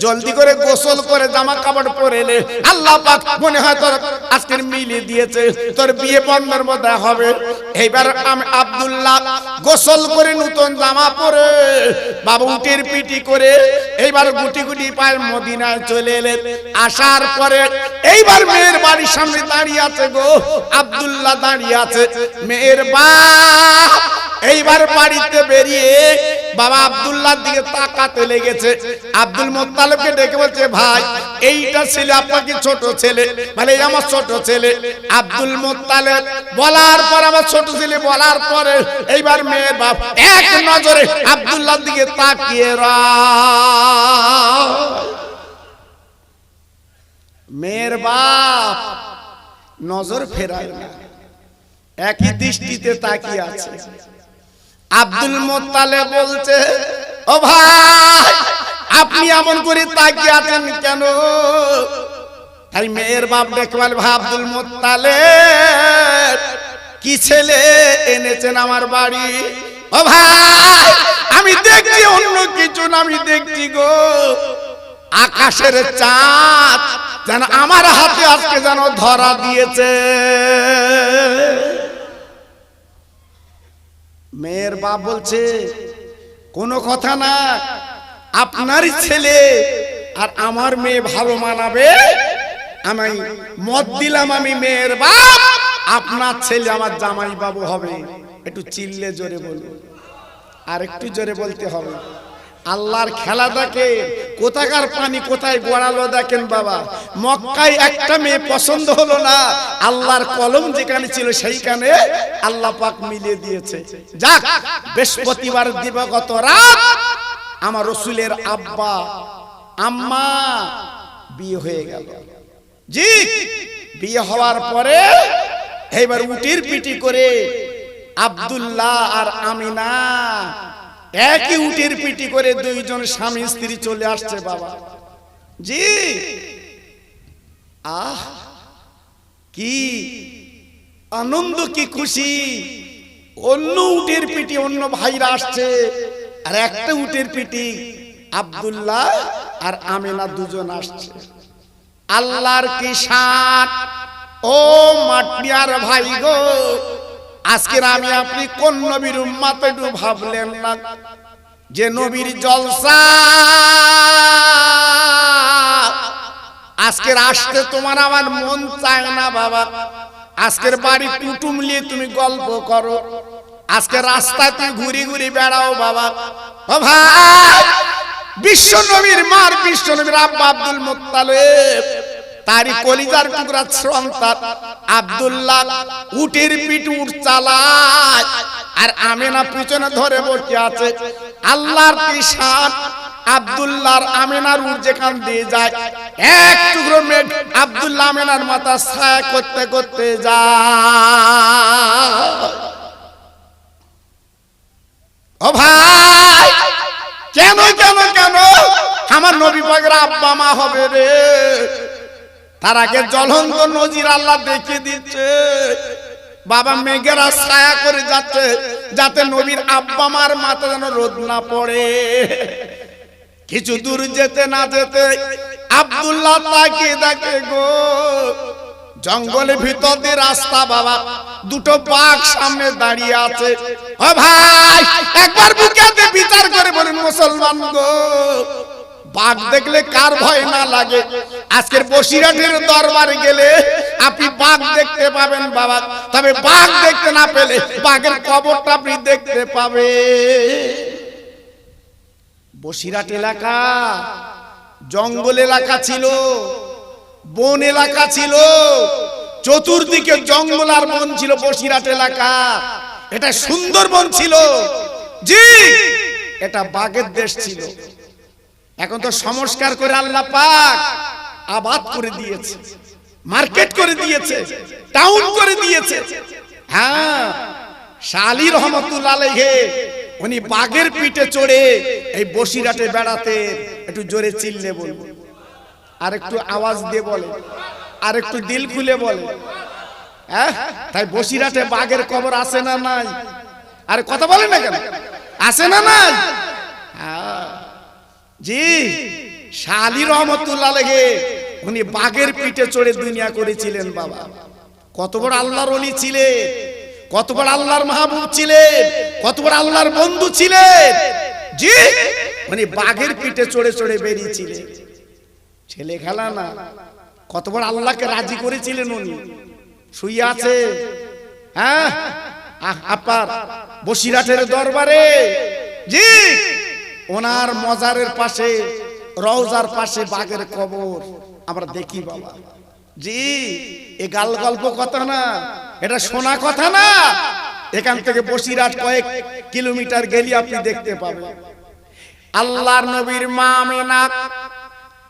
জলদি করে গোসল করে জামা কাপড় পরে নে, আল্লাহ পাক মনে হয় তোর আজকের মিলে দিয়েছে, তোর বিয়ে বন্ধের মধ্যে হবে। এইবার আমি আব্দুল্লাহ গোসল করে নতুন জামা পরে বাবা উটের পিটি করে এইবার গুটি গুটি পায়ে মদিনায় চলে এলেন। আসার পরে এইবার মেয়ের বাড়ির সামনে দাঁড়িয়ে আছে গো, আব্দুল্লাহ দাঁড়িয়ে আছে, মেয়ের বাপ এইবার বাড়িতে বেরিয়ে বাবা আব্দুল্লাহর দিকে তাকাতে লেগেছে। আব্দুল মুত্তালিবকে ডেকে বলছে, ভাই এইটা ছেলে আপনার কি ছোট ছেলে? মানে এই আমার ছোট ছেলে। আব্দুল মুত্তালিব বলার পর আমার ছোট ছেলে বলার পরে এইবার মেয়ের বাপ এক নজরে আব্দুল্লাহর দিকে তাকিয়ে মেয়ের বাপ নজর ফেরায় না, একই দৃষ্টিতে তাকিয়ে আছে। আব্দুল মুত্তালিব বলছে, ও ভাই আপনি এমন করে তাকিয়ে আছেন কেন? তাই মেয়ের বাপ দেখে বলে, ভাই আব্দুল মুত্তালিব কি ছেলে এনেছেন আমার বাড়ি? ও ভাই আমি দেখছি অন্য কিছু না, আমি দেখছি গো আকাশের চাঁদ যেন আমার হাতে আজকে যেন ধরা দিয়েছে। মেয়ের বাপ বলছে, কোনো কথা না, আপনারই ছেলে আর আমার মেয়ে ভালো মানাবে, আমি মত দিলাম, আমি মেয়ের বাপ, আপনার ছেলে আমার জামাই বাবু হবে। একটু চিল্লে জোরে বলুন, আর একটু জোরে বলতে হবে। আল্লাহর খেলা দেখে, কোথাকার পানি কোথায় গড়ালো দেখেন বাবা। মক্কায় একটা মেয়ে পছন্দ হলো না, আল্লাহর কলম যেখানে ছিল সেইখানে আল্লাহ পাক মিলিয়ে দিয়েছে। যাক, বৃহস্পতিবার দিবাগত রাত আমার রাসূলের আব্বা আম্মা বিয়ে হয়ে গেল। জি, বিয়ে হওয়ার পরে এইবার উটির পিটি করে আব্দুল্লাহ আর আমিনা একই উটের পিটি করে দুইজন স্বামী স্ত্রী চলে আসছে বাবা। জি, আহ কি আনন্দ, কি খুশি। অন্য উটের পিটি অন্য ভাইরা আসছে, আর একটা উটের পিটি আব্দুল্লাহ আর আমিনা দুজন আসছে। আল্লাহর কি শান ও মাটিয়ার ভাই গো, আজকের আমি আপনি কোন নবীর উম্মত একটু ভাবলেন না যে নবীর জলসা আজকের আসতে তোমার আমার মন চায় না বাবা। আজকের বাড়ি কুটুম নিয়ে তুমি গল্প করো, আজকে রাস্তায় তুমি ঘুরি ঘুরি বেড়াও বাবা। ও ভাই, বিশ্ব নবীর মার, বিশ্ব নবীর আব্বা আব্দুল মুত্তালিব, তারই কলিজার টুকরা সন্তান আব্দুল্লাহ উটের পিঠ উঠ চালায়, আর আমিনা পিছনে ধরে বসে আছে। আল্লাহর কি শান, আব্দুল্লাহর আমিনার উট যেখান দিয়ে যায়, এক টুকরো মেঘ আব্দুল্লাহ আমিনার মাথা ছায়া করতে করতে যায়। ও ভাই, কেন কেন কেন আমার নবী পাকের আব্বা মা হবে রে? তার আগে জ্বলন্ত নজির আল্লাহ দেখে দিচ্ছে বাবা, মেঘেরা ছায়া করে যাচ্ছে যাতে নবীর আব্বা মার মাথা যেন রোদ না পড়ে। কিছু দূর যেতে না যেতে আব্দুল্লাহ তাকিয়ে দেখে গো, জঙ্গলের ভিতর দিয়ে রাস্তা বাবা, দুটো বাঘ সামনে দাঁড়িয়ে আছে। ও ভাই, একবার বুকে বিচার করে বলেন মুসলমান গো, বাঘ দেখলে কার ভয় না লাগে? আজকের বসিরহাটের দরবারে গেলে আপনি বাঘ দেখতে পাবেন বাবা, তবে বাঘ দেখতে না পেলে বাঘের কবরটা আপনি দেখতে পাবে। বসিরহাট এলাকা জঙ্গল এলাকা ছিল, বন এলাকা ছিল, চতুর্দিকে জঙ্গল আর বন ছিল বসিরহাট এলাকা। এটা সুন্দরবন ছিল, জি, এটা বাঘের দেশ ছিল। এখন তো সংস্কার করে আল্লাহ পাক আবাদ করে দিয়েছে, মার্কেট করে দিয়েছে, টাউন করে দিয়েছে। হ্যাঁ, শালি রহমতুল্লাহ আলাইহি উনি বাঘের পিঠে চড়ে এই বসিরহাটে বেড়াতে। একটু জোরে চিল্লে বলবো, আর একটু আওয়াজ দিয়ে বলে, আর একটু দিল খুলে বলে। তাই বসিরহাটে বাঘের কবর আছে না নাই? আরে কথা বলেন না কেন, আছে না নাই? জি, শাহ আলী রহমতুল্লাহ আলাইহি উনি বাঘের পিঠে চড়ে দুনিয়া করেছিলেন বাবা। কত বড় আল্লাহর ওলি ছিলেন, কত বড় আল্লাহর মাহবুব ছিলেন, কত বড় আল্লাহর বন্ধু ছিলেন। জি, উনি বাঘের পিঠে চড়ে চড়ে বেরিয়েছিলেন। ছেলে খেলা না, কত বড় আল্লাহকে রাজি করেছিলেন উনি। শুয়ে আছে আপনার বসিরহাটের দরবারে। জি, ওনার মজারের পাশে, রওজার পাশে বাঘের কবর আমরা দেখি বাবা। জি, এ গাল গল্প কথা না, এটা শোনা কথা না। এখান থেকে বসিরহাট কয়েক কিলোমিটার গেলে আপনি দেখতে পাবেন। আল্লাহর নবীর মা আমেনা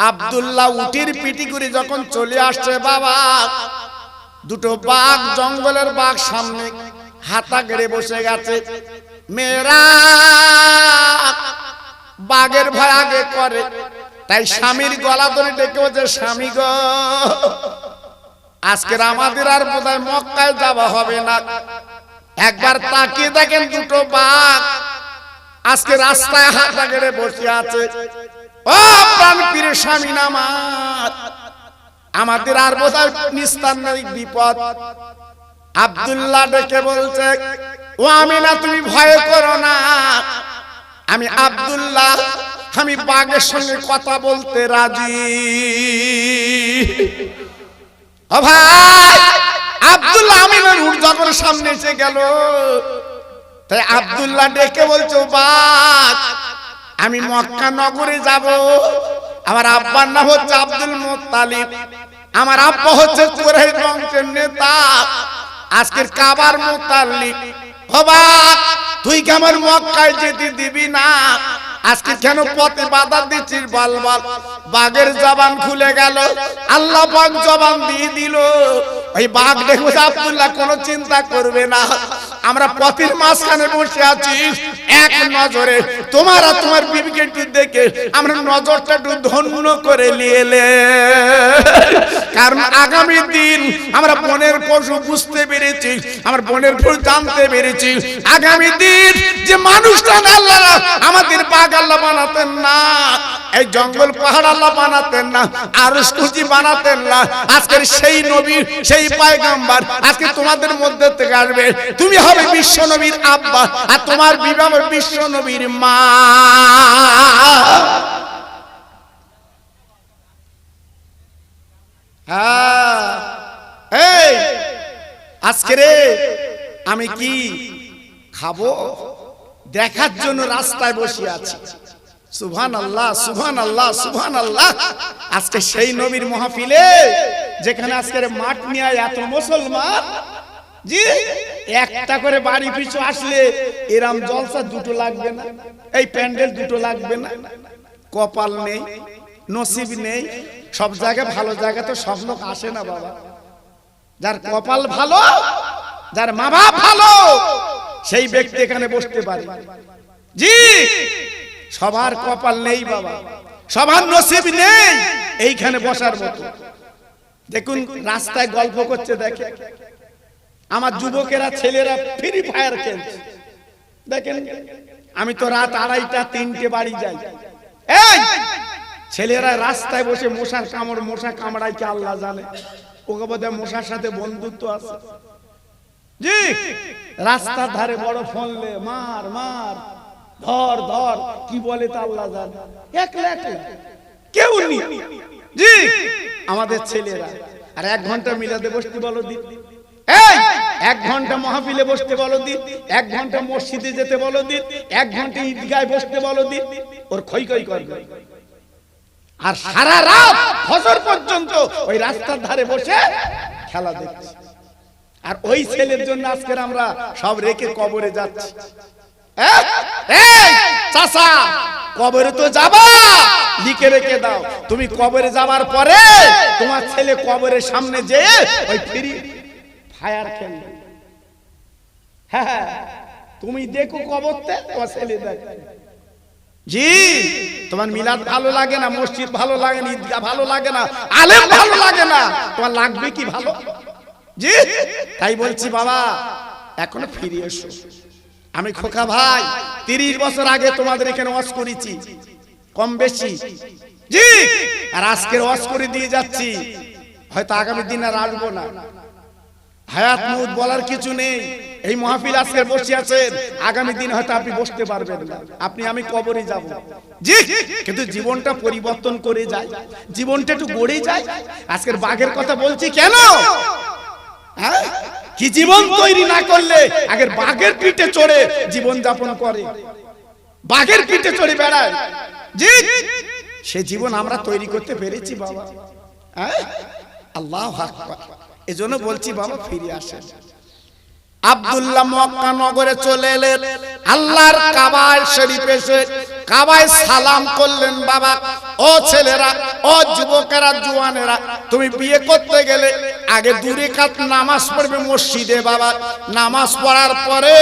আব্দুল্লাহ উটির পিটি করে যখন চলে আসছে বাবা, দুটো বাঘ, জঙ্গলের বাঘ সামনে হাতা গেড়ে বসে গেছে। মেয়েরা বাঘের ভয় আগে করে, তাই স্বামীর গলা ধরে ডেকে বলছে, স্বামী গো, আজকের আমাদের আর বোধহয় মক্কায় যাওয়া হবে না। একবার তাকিয়ে দেখেন দুটো বাঘ আজকে রাস্তায় হাতা গেড়ে বসে আছে। ও প্রাণ প্রিয় স্বামী নামাজ, আমাদের আর বোধহয় নিস্তার নেই, বিপদ। আব্দুল্লাহ ডেকে বলছে, ও আমিনা তুমি ভয় করো না, আমি আব্দুল্লাহ, আমি বাঘের সঙ্গে কথা বলতে রাজি। ও ভাই, আব্দুল্লাহ আমিনার উঠ যখন সামনে এসে গেল, তাই আব্দুল্লাহ ডেকে বলছে, বাঘ, আমি মক্কা নগরে যাব। আমার আব্বার নাম হচ্ছে আব্দুল মুত্তালিব, আমার আব্বা হচ্ছে কুরাইশ বংশের নেতা, আজকের কাবার মুত্তালিব। বাবা, তুই কি আমার মক্কায় যেতে দিবি না? আজকে কেন পথে বাধা দিচ্ছিস? বল বল। বাঘের জবান খুলে গেল, আল্লাহ পাক জবান দিয়ে দিল। ওই বাঘ দেখো, আব্দুল্লাহ কোনো চিন্তা করবে না, আমরা পথের মাঝখানে বসে আছি, এক নজরে তোমার আর তোমার বিবিকে একটু দেখে আমরা নজরটা একটু ধন্য করে নিয়েলে। কারণ আগামী দিন আমরা বনের পশু বুঝতে পেরেছি, আমার বনের পশু জানতে পেরেছি, আগামী দিন যে মানুষটা আল্লাহ আমাদের বাঘ আল্লাহ বানাতেন না, এই জঙ্গল পাহাড় আল্লাহ বানাতেন না, আরশ কুরসি বানাতেন না, আজকের সেই নবী, সেই পয়গম্বর আজকে তোমাদের মধ্যে থেকে আসবে। তুমি হবে বিশ্ব নবীর আব্বা, আর তোমার বিবাহ বিশ্ব নবীর মা। এই আজকে রে আমি কি খাবো দেখার জন্য রাস্তায় বসে আছি। সুবহানাল্লাহ, সুবহানাল্লাহ, সুবহানাল্লাহ। আজকে সেই নবীর মাহফিলে, যেখানে আজকের মাঠ নিয়ে এত মুসলমান, জি, একটা করে বাড়ি পিছু আসলে এরম জলসা দুটো লাগবে না, এই প্যান্ডেল দুটো লাগবে না? কপাল নেই, নসিব নেই। সব জায়গায় ভালো জায়গা তো সব লোক আসে না বাবা। যার কপাল ভালো, যার মা বাপ ভালো, সেই ব্যক্তি এখানে বসতে পারে। জি, সবার কপাল নেই বাবা, সবার নসিব নেই এইখানে বসার মতো। দেখুন রাস্তায় গল্প করছে, দেখে আমার যুবকেরা, ছেলেরা ফ্রি ফায়ার খেলছে। দেখেন, আমি তো রাত 2:30 3টে বাড়ি যাই, এই ছেলেরা রাস্তায় বসে মশার কামড়, মশা কামড়ায় কি আল্লাহ জানে, ওকে বোধহয় মশার সাথে বন্ধুত্ব আছে। জি, রাস্তার ধারে বড় ফোনলে মার মার, ধর ধর, কি বলে তা আল্লাহ জানে, একলা একলা কেউ নেই। জি, আমাদের ছেলেরা আর 1 ঘন্টা মিলাদে বসতে বলো দিন, এই 1 ঘন্টা মাহফিলে বসতে বলো দিন, 1 ঘন্টা মসজিদে যেতে বলো দিন, 1 ঘন্টা ঈদগাহে বসতে বলো দিন, ওর খই খই করবে। আর সারা রাত ফজর পর্যন্ত ওই রাস্তার ধারে বসে খেলা দেখছে। আর ওই ছেলের জন্য আজকে আমরা সব রেখে কবরে যাচ্ছি। এই চাচা, কবরে তো যাবা, লিখে রেখে দাও, তুমি কবরে যাবার পরে তোমার ছেলে কবরের সামনে যেয়ে ওই ফ্রি ফায়ার খেলবে। হ্যাঁ, তুমি দেখো কবরতে, তোমার ছেলে দেখে। জি, তোমার মিলাদ ভালো লাগে না, মসজিদ ভালো লাগে না, ঈদগাহ ভালো লাগে না, আলেম ভালো লাগে না, তোমার লাগবে কি ভালো? জি তাই বলছি বাবা এখনো ফিরে এসো। আমি খোকা ভাই 30 বছর আগে তোমাদের এখানে ওয়াজ করেছি কম বেশি, জি আর আজকের ওয়াজ করে দিয়ে যাচ্ছি, হয়তো আগামী দিন আর আসবো না। হায়াত মউত বলার কিছু নেই। এই মাহফিল আজকে বসে আছেন, আগামী দিন হয়তো আপনি বসতে পারবেন না, আপনি আমি কবরে যাব। জি কিন্তু জীবনটা পরিবর্তন করে যায়, জীবনটা একটু গড়ে যায়। আজকের বাঘের কথা বলছি কেন? হ্যাঁ কি জীবন তৈরি না করলে আগের বাঘের পিঠে চড়ে জীবন যাপন করে, বাঘের পিঠে চড়ে বেড়ায়, জি সে জীবন আমরা তৈরি করতে পেরেছি বাবা। হ্যাঁ আল্লাহু আকবার। এজন্য বলছি বাবা ফিরে আসেন। আব্দুল্লাহ মক্কা নগরে চলে এলেন, আল্লাহর কাবা শরীফে এসে কাবায় সালাম করলেন। বাবা ও ছেলেরা, ও যুবকেরা, জওয়ানেরা, তুমি বিয়ে করতে গেলে আগে 2 রাকাত নামাজ পড়বে মসজিদে। বাবা নামাজ পড়ার পরে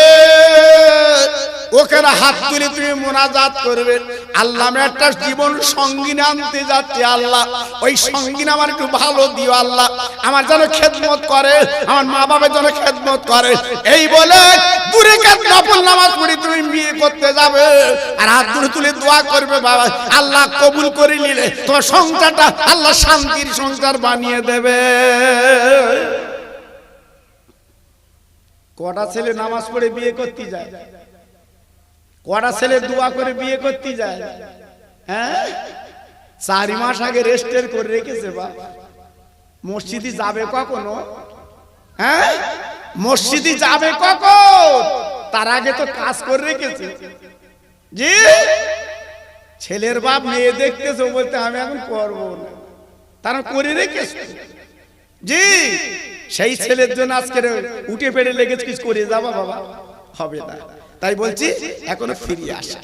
ওখানে হাত তুলে তুমি মুনাজাত করবে, আল্লাহ আমি একটা জীবন সঙ্গিনী আনতে যাচ্ছি, আল্লাহ ওই সঙ্গিনী আমার একটু ভালো দিও, আল্লাহ আমার যেন খেদমত করে, আমার মা বাবার যেন খেদমত করে। এই বলে 2 রাকাত নফল নামাজ পড়ে তুমি বিয়ে করতে যাবে আর হাত তুলে দোয়া করবে। বাবা আল্লাহ কবুল করে নিলে তোমার সংসারটা আল্লাহ শান্তির সংসার বানিয়ে দেবে। কটা ছেলে নামাজ পড়ে বিয়ে করতে যায়, কটা ছেলে দোয়া করে বিয়ে করতে যায়? হ্যাঁ 4 মাস আগে রেজিস্টার করে রেখেছে। বা মসজিদে যাবে কখনো? হ্যাঁ মসজিদে যাবে কখন? তার আগে তো কাজ করে রেখেছে। জি ছেলের বাপ মেয়ে দেখতেছে, বলতে আমি এখন করবো না, তারা করে রেখেছে। জি সেই ছেলের জন্য আজকে উঠে পেড়ে লেগেছে কিছু করে যাবা, বাবা হবে না। তাই বলছি এখনো ফিরে আসে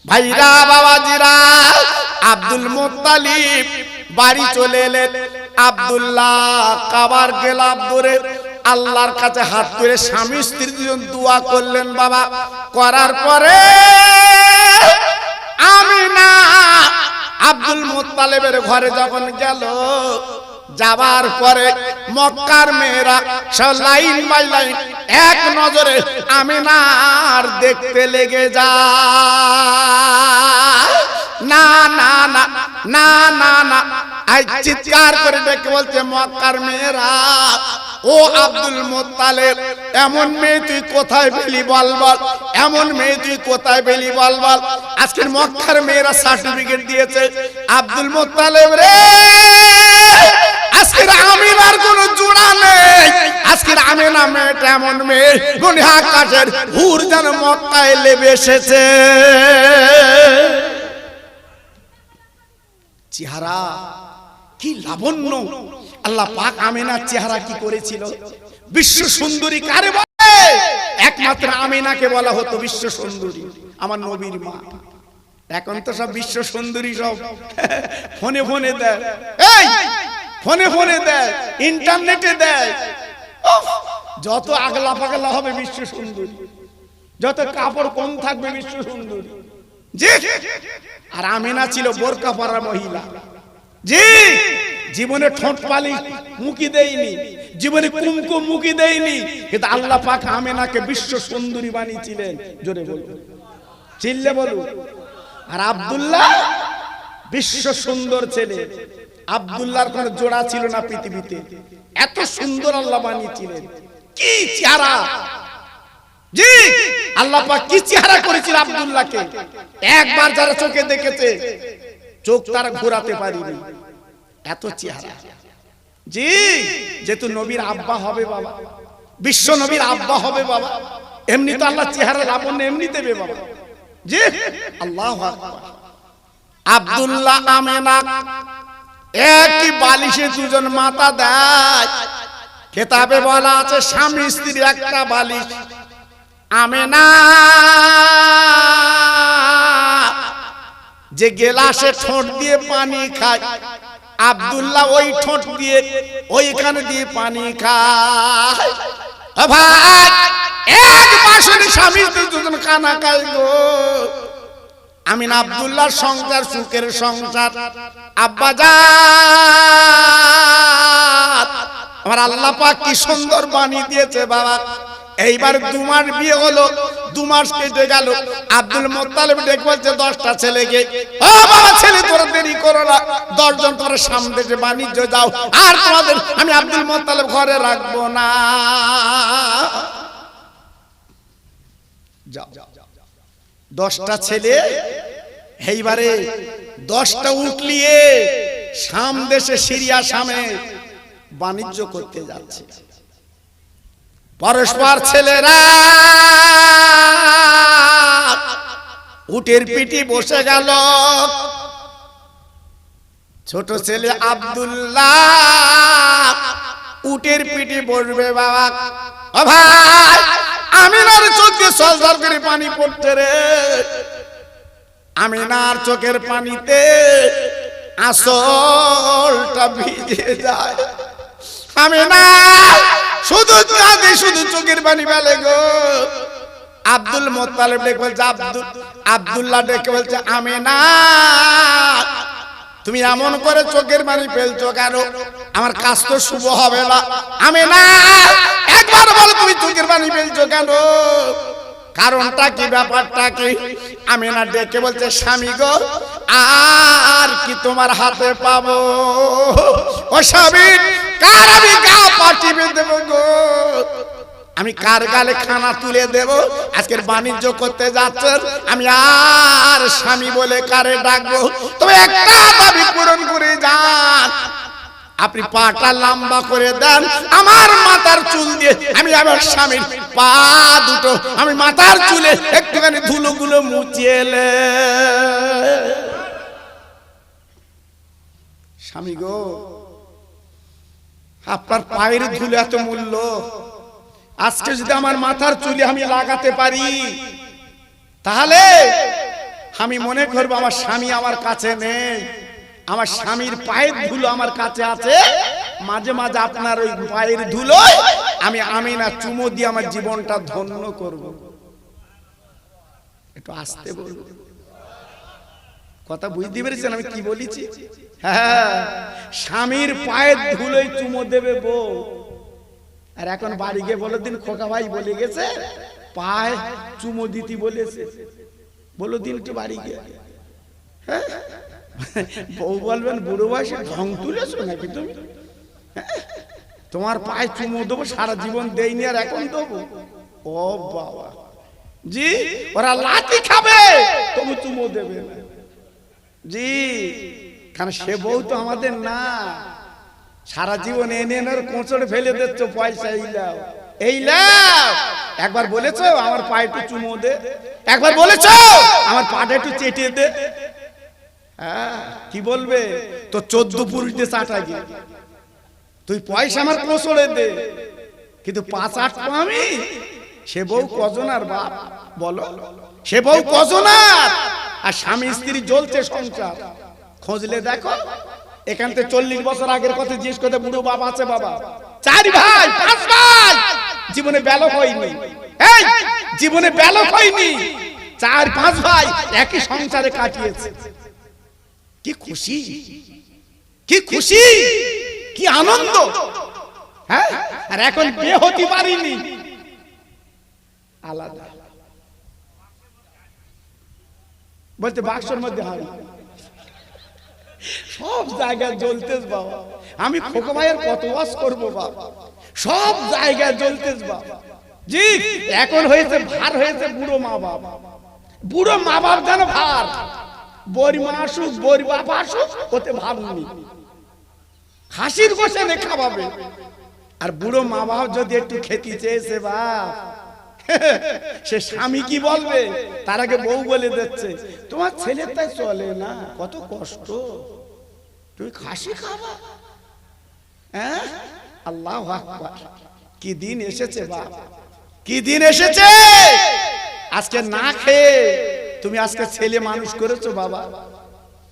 ভাইরা বাবাজিরা। আব্দুল মুত্তালিব বাড়ি চলে এলেন। আব্দুল্লাহ কাবার গেলাম ধরে আল্লাহর কাছে হাত তুলে স্বামী স্ত্রীর জন্য দোয়া করলেন। বাবা করার পরে আমিনা আব্দুল মুত্তালিবের ঘরে যখন গেল, যাবার পরে মক্কার মেয়েরা সব লাইন বাই লাইন এক নজরে আমিনার দেখতে লেগে যায়। না না না না না না আই চিৎকার করে ডেকে বলছে মক্কার মেয়েরা, ও আব্দুল মুত্তালিব এমন মেয়ে তুই কোথায় পেলি বল বল, এমন মেয়ে তুই কোথায় পেলি বল বল। আজকের মক্কার মেয়েরা সার্টিফিকেট দিয়েছে, আব্দুল মুত্তালিব রে আজকের আমিনার কোনো জোড়া নেই। আজকের আমিনা মেয়েটা এমন মেয়ে গুনে আকাশের হুর যেন মক্কায় লেবে এসেছে। চেহারা কি লাবণ্য! আল্লাহ পাক আমিনার চেহারা কি করেছিল! বিশ্ব সুন্দরী কারে বলে? একমাত্র আমিনাকে বলা হতো বিশ্ব সুন্দরী, আমার নবীর মা। এখন তো সব বিশ্ব সুন্দরী সব ফোনে ফোনে দেয়, এই ফোনে ফোনে দেয়, ইন্টারনেটে দেয়। যত আগলা পাগলা হবে বিশ্ব সুন্দরী, যত কাপড় কম থাকবে বিশ্ব সুন্দরী। জি আর আমিনা ছিল বোরকা পরা মহিলা। জি জীবনে ঠোঁট পালিশ মুখি দেয়নি, জীবনে কুমকুম মুখি দেয়নি, কিন্তু আল্লাহ পাক আমিনাকে বিশ্ব সুন্দরী বানিয়েছিলেন। জোরে বলুন, চিল্লে বলুন। আর আব্দুল্লাহ বিশ্ব সুন্দর ছেলে। আব্দুল্লাহর কোনো জোড়া ছিল না পৃথিবীতে, এত সুন্দর আল্লাহ বানিয়েছিলেন। কি চেহারা! জি আল্লাহ পাক কি চেহারা করেছিল আব্দুল্লাহকে! একবার যারা চোখে দেখেছে চোখ তারা ঘোরাতে পারিনি, এত চেহারা। জি যেহেতু নবীর আব্বা হবে বাবা, বিশ্ব নবীর আব্বা হবে বাবা, এমনি তো আল্লাহ চেহারা লাবণ্য এমনি দেবে বাবা। জি আল্লাহু আকবার। আব্দুল্লাহ আমিনা একই বালিশে দুজন মাথা দেয়। কিতাবে বলা আছে স্বামী স্ত্রী একটা বালিশ। আমিনা যে গেলাসে ঠোঁট দিয়ে পানি খায়, আব্দুল্লাহ ওই ঠোঁট দিয়ে ওইখানে দিয়ে পানি খায়। ভাই এক বাসনে স্বামী স্ত্রী দুজন খানা খায় গো। আমিনা আব্দুল্লাহর সংসার সুখের সংসার। আব্বাজান আমার আল্লাহ পাক কি সুন্দর বাণী দিয়েছে বাবা। এইবার 2 মাস বিয়ে হলো, 2 মাস কেটে গেল। আব্দুল মুত্তালিব ডেকে বলছে 10টা ছেলেকে, ও বাবা ছেলে তোরা দেরি করো না, 10 জন তোমরা সামনে দেশে বাণিজ্য যাও, আর তোমাদের আমি আব্দুল মুত্তালিব ঘরে রাখবো না। যাও 10টা ছেলে এইবারে 10টা উট নিয়ে শাম দেশে সিরিয়া শামে বাণিজ্য করতে যাচ্ছে। পরস্পর ছেলেরা উটের পিঠে বসে গেল। ছোট ছেলে আব্দুল্লাহ উটের পিঠে বসবে বাবা। ও ভাই আমিনার চোখে সলসল করে পানি পড়ছে রে। আমিনার চোখের পানিতে আসলটা ভিজে যায়। আমিনা শুধু কাঁদে, শুধু চোখের পানি ফেলে গো। আব্দুল মুত্তালিব ডেকে বলছে আব্দুল্লাহ ডেকে বলছে আমিনা তুমি এমন করে চোখের পানি ফেলছো কেন? আমার কাজ তো শুভ হবে না। আমিনা একবার বলো তুমি চোখের পানি ফেলছো কেন? কারণটা কি, ব্যাপারটা কি? আমিনা ডেকে বলছে স্বামী গো আর কি তোমার হাতে পাবো? ও স্বামী কার আমি গা পাঠিয়ে দেবো গো? আমি কার গালে খানা তুলে দেব? আজকের বাণিজ্য করতে যাচ্ছেন, আমি আর স্বামী বলে কারে ডাকবো? তবে একটা দাবি পূরণ করে যান, আপনি পাটা লম্বা করে দেন, আমার মাথার চুল দিয়ে আমি আমার স্বামীর পা দুটো আমি মাথার চুলে একটুখানি ধুলোগুলো মুছিয়ে এলে। স্বামী গো আপনার পায়ের ধুলো এত মূল্য, আজকে যদি আমার মাথার চুলে আমি লাগাতে পারি তাহলে আমি মনে করবো আমার স্বামী আমার কাছে নেই, আমার স্বামীর পায়ের ধুলো আমার কাছে আছে। মাঝে মাঝে আপনার ওই পায়ের ধুলো আমি আমিনা চুমো দিয়ে আমার জীবনটা ধন্য করব। একটু আস্তে বলবো, কথা বুঝতে পেরেছেন আমি কি বলেছি? হ্যাঁ, স্বামীর পায়ের ধুলোই চুমো দেবে বউ। আর এখন বাড়ি গিয়ে বলে দিন খোকা ভাই বলে গেছে পায়ে চুমো দিতে বলেছে, বলো দিন একটু বাড়ি গিয়ে। হ্যাঁ, বউ বলবেন বুড়ো বয়সে ঢং তুলেছো নাকি তুমি? তোমার পায়ে চুমো দেবো, সারা জীবন দেইনি আর এখন দেবো? ও বাবা জি, ওরা লাঠি খাবে তবু চুমো দেবে না জি, কারণ সে বউ তো আমাদের না। সারা জীবন এনে এনে কোঁচড়ে ফেলে দিচ্ছ পয়সা, এই লাও। একবার বলেছো আমার পায়ে একটু চুমো দে, একবার বলেছো আমার পাটা একটু চেটে দে। হ্যাঁ কি বলবে? তো 14 পুরুষ দিয়ে চাটা গিয়ে তুই পয়সা আমার কোঁচড়ে দে, কিন্তু 5-8 আমি সে বউ কজন আর বাপ বলো? সে বউ কজন আর স্বামী স্ত্রী জ্বলছে সংসার। খোঁজলে দেখো এখান থেকে 40 বছর আগের কথা জিজ্ঞেস করতে বুড়ো বাপ আছে বাবা, 4 ভাই 5 ভাই জীবনে ব্যালক হয়নি, এই জীবনে ব্যালক হয়নি, 4-5 ভাই একই সংসারে কাটিয়েছে। কি খুশি, কি খুশি, কি আনন্দ। হ্যাঁ, আর এখন বিয়ে হতে পারিনি, আলাদা বলতে বাক্সের মধ্যে হয় সব জায়গায় জ্বলতেস বাবা। আমি খোকা ভাইয়ের কত ওয়াজ করবো বাবা, সব জায়গায় জ্বলতেস বাবা জি। এখন হয়েছে ভার হয়েছে বুড়ো মা বাপ, বুড়ো মা বাপ যেন ভার, বড়ি মা আসুক বড়ি বাপ আসুক ওতে ভাব নেই, হাসির বসে নে খাওয়াবে। আর বুড়ো মা বাপ যদি একটু খেতে চেয়েছে বাপ, সে স্বামী কি বলবে? তার আগে বউ বলে দিচ্ছে তোমার ছেলের তাই চলে না, কত কষ্ট, তুমি খাসি খাবা। হ্যাঁ, আল্লাহু আকবার, কি দিন এসেছে বাপ, কি দিন এসেছে। আজকে না খেয়ে তুমি আজকে ছেলে মানুষ করেছো বাবা।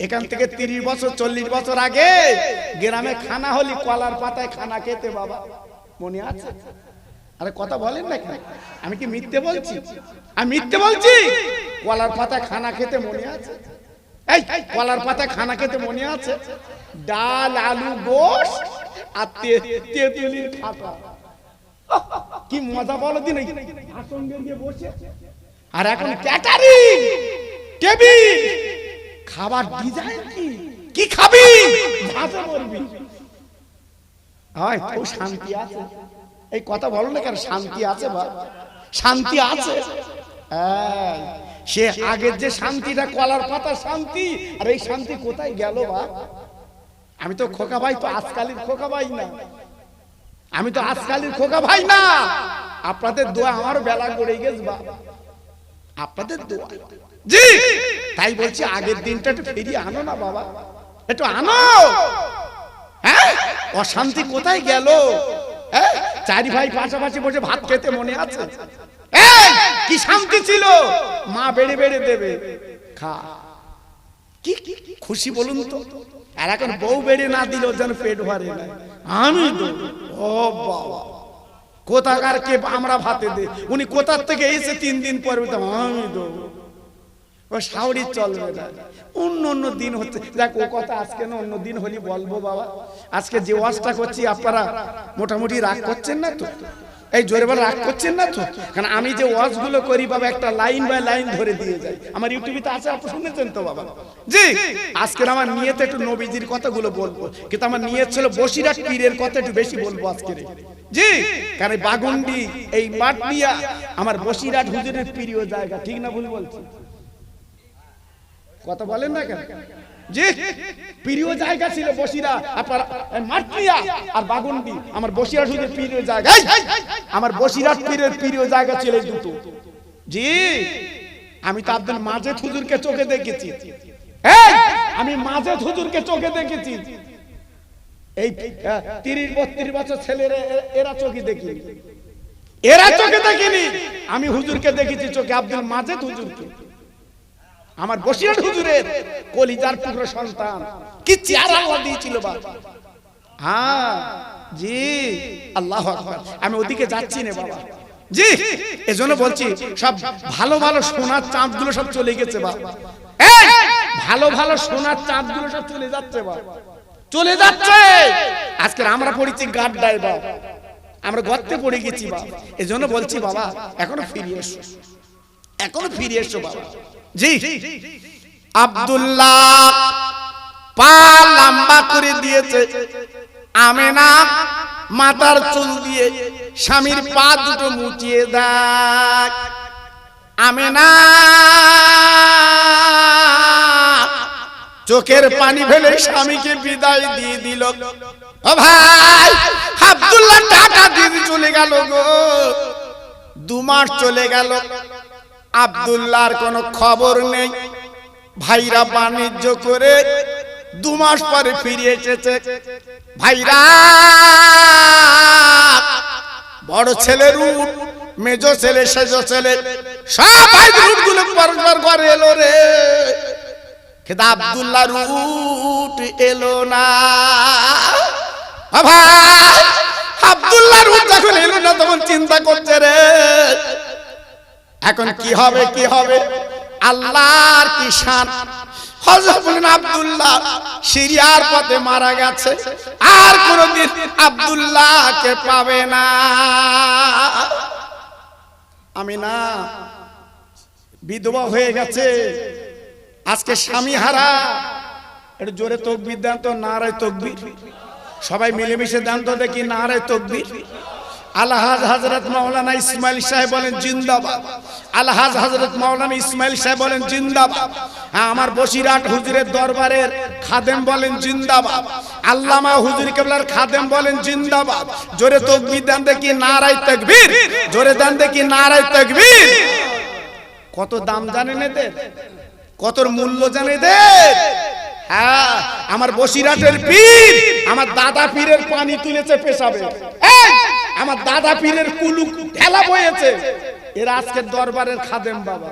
এখান থেকে 30 বছর 40 বছর আগে গ্রামে খানা হলি কলার পাতায় খানা খেতে বাবা, মনে আছে? আরে কথা বলেন না কেন? আমি কি মিথ্যে বলছি? আমি মিথ্যে বলছি? কলার পাতায় খানা খেতে মনে আছে? এই কলার পাতায় খানা খেতে মনে আছে? ডাল আলু গোশ আর তেঁতুলির খাতা। কি মজা বলো দিন, আসঙ্গে গিয়ে বসে। আর এখন ক্যাটারিং টেবিল, খাবার ডিজাইন কি খাবি, ভাতে মরবি। হয় তো শান্তি আছে? এই কথা বলো না কেন, শান্তি আছে বা শান্তি আছে? সে আগের যে শান্তিটা কলার পাতার শান্তি, আর এই শান্তি কোথায় গেল বা? আমি তো খোকা ভাই, তো আজকালের খোকা ভাই না, আমি তো আজকালের খোকা ভাই না। আপনাদের দোয়া আমার বেলা করে গেছে বা, আপনাদের দোয়া। জি তাই বলছি, আগের দিনটা একটু ফিরিয়ে আনো না বাবা, একটু আনো। হ্যাঁ, অশান্তি কোথায় গেল? হ্যাঁ, চারি ভাই পাশাপাশি বসে ভাত খেতে মনে আছে? কি শান্তি ছিল, মা বেড়ে বেড়ে দেবে, খা। কি খুশি বলুন তো। আর এখন বউ বেড়ে না দিলেও যেন পেট ভরে না। আমি দেবো, ও বাবা, কোথাকার কে আমরা ভাতে দে, উনি কোথার থেকে এসে 3 দিন পরে আমি দেবো। ও শাওরি চলবে না, অন্য অন্য দিন হচ্ছে। দেখ ও কথা আজকে না, অন্য দিন হলি বলবো বাবা। আজকে যে ওয়াজটা করছি আপনারা মোটামুটি রাগ করছেন না তো? এই জোরে বলে রাগ করছেন না তো? কারণ আমি যে ওয়াজগুলো করি বাবা, একটা লাইন বাই লাইন ধরে দিয়ে যাই। আমার ইউটিউবে তো আছে, আপনি শুনেছেন তো বাবা? জি, আজকে আমার নিয়তে একটু নবীজির কথাগুলো বলবো, কিন্তু আমার নিয়ত ছিল বসিরহাট পীরের কথা একটু বেশি বলবো আজকে। জি, কারণ বাগুন্ডি এই মাটিয়া আমার বসিরহাট হুজুরের প্রিয় জায়গা, ঠিক না ভুল বলছি? কথা বলেন না কেন? জি, প্রিয় জায়গা ছিল বসিরহাট, আপনার মাটিয়া আর বাগুন্ডি আমার বসিরহাট হুজুরের প্রিয় জায়গা। আমার বসিরহাট পীরের প্রিয় জায়গা ছিল এই দুটো। জি, আমি তো আব্দুল মাজেদ হুজুরকে চোখে দেখেছি। আমি মাজেদ হুজুরকে চোখে দেখেছি। এই 30-32 বছর ছেলেরা এরা চোখে দেখিনি, এরা চোখে দেখিনি। আমি হুজুরকে দেখেছি চোখে, আব্দুল মাজেদ হুজুরকে। আমার বসিরহাট হুজুরের কলিজার টুকরো সন্তান, কি চেহারা আল্লাহ দিয়েছিল বাবা। হ্যাঁ জি, আল্লাহু আকবার। আমি ওদিকে যাচ্ছি না বাবা। জি, এজন্য বলছি সব ভালো ভালো সোনার চাঁদগুলো সব চলে গেছে বাবা। ভালো ভালো সোনার চাঁদগুলো সব চলে যাচ্ছে বাবা, চলে যাচ্ছে। আজকে আমরা পড়েছি গাড্ডায় বাবা, আমরা গর্তে পড়ে গেছি বাবা। এজন্য বলছি বাবা, এখনো ফিরে এসো, এখনো ফিরে এসো বাবা। জি, আব্দুল্লাহ পা লম্বা করে দিয়েছে, আমেনা মাথার চুল দিয়ে স্বামীর পা দুটো মুচিয়ে দেয়। আমেনা চোখের পানি ফেলে স্বামীকে বিদায় দিয়ে দিল। ও ভাই, আব্দুল্লাহ টাকা দিয়ে চলে গেল গো। 2 মাস চলে গেল, আব্দুল্লাহর কোনো খবর নেই। ভাইরা বাণিজ্য করে 2 মাস পরে ফিরে এসেছে। ভাইরা বড় ছেলের উট, মেজো ছেলে, সেজো ছেলে, সব ভাই উটগুলো পরস্পর করে এলো রে, কিন্তু আব্দুল্লাহর উট এলো না। ভাই, আব্দুল্লাহর উট যখন এলো না তখন চিন্তা করছে রে, এখন কি হবে, কি হবে? আল্লাহর কি শান। হযরত আব্দুল্লাহ সিরিয়ার পথে মারা গেছে, আর কোনদিন আব্দুল্লাহকে পাবে না। আমিনা বিধবা হয়ে গেছে, আজকে স্বামী হারা। একটু জোরে তাকবীর দেন তো, নারায়ে তাকবীর। সবাই মিলেমিশে দেন তো দেখি, নারায়ে তাকবীর। আলহাজ হযরত মাওলানা ইসমাইল সাহেব বলেন জিন্দাবাদ। আলহাজ হযরত মাওলানা ইসমাইল সাহেব বলেন জিন্দাবাদ। হ্যাঁ, আমার বসিরহাট হুজুরের দরবারের খাদেম বলেন জিন্দাবাদ। আল্লামা হুজুর কেবলার খাদেম বলেন জিন্দাবাদ। জোরে তাকবীর দেন দেখি, নারায়ে তাকবীর। জোরে দেন দেখি, নারায়ে তাকবীর। কত দাম জানেন এদের, কত মূল্য জানেন এদের? হ্যাঁ, আমার বসিরহাটের পীর, আমার দাদা পীরের পানি তুলেছে পেশাবে। আমার দাদা পীরের কুলু ঢেলা বয়েছে। এরা আজকে দরবারের খাদেম বাবা।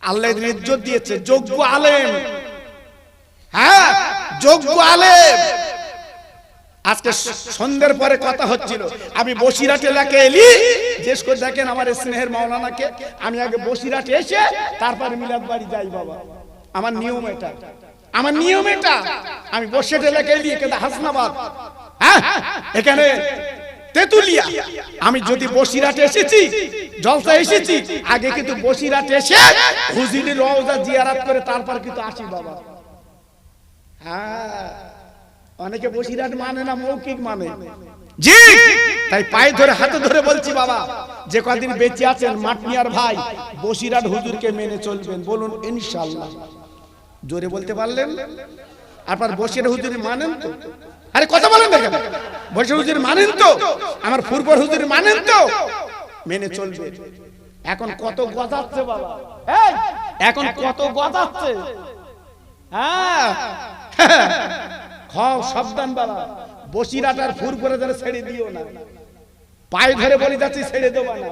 আল্লাহ এদের ইজ্জত দিয়েছে, যোগ্য আলেম। হ্যাঁ, যোগ্য আলেম। আজকে সন্ধ্যের পরে কথা হচ্ছিল, আমি বসিরহাট এলাকায় এলি, জিজ্ঞেস করে দেখেন আমার স্নেহের মাওলানাকে। আমি আগে বসিরহাট এসে তারপরে মিলাদ বাড়ি যাই বাবা, আমার নিয়ম এটা, আমার নিয়ম এটা। আমি বসিরহাট এলাকায় এলি, কিন্তু হাসনাবাদ হ্যাঁ এখানে তেতুলিয়া, আমি যদি বসিরহাটে এসেছি, জলসা এসেছি, আগে কিন্তু বসিরহাটে এসে হুজুরের রওজা জিয়ারত করে তারপর কিন্তু আসি বাবা। হ্যাঁ অনেকে বসিরহাট মানে না, মৌখিক মানে। জি তাই পায়ে ধরে হাতে ধরে বলছি বাবা, যে কদিন বেঁচে আছেন মাটনিয়ার ভাই বসিরহাট হুজুরকে মেনে চলবেন, বলুন ইনশাআল্লাহ। জোরে বলতে পারলেন? আপনার বসিরহাট হুজুর মানেন তো? আরে কথা বলেন না কেন? বসিরহাট হুজুর মানেন তো? আমার ফুরপুর হুজুর মানেন তো? মেনে চলবে। এখন কত গজাচ্ছে বাবা, এই এখন কত গজাচ্ছে। হ্যাঁ খাও সাবধান বাবা, বসিরহাট আর ফুরপুরে ধরে ছেড়ে দিও না। পায়ে ধরে বলে যাচ্ছি ছেড়ে দেবো না।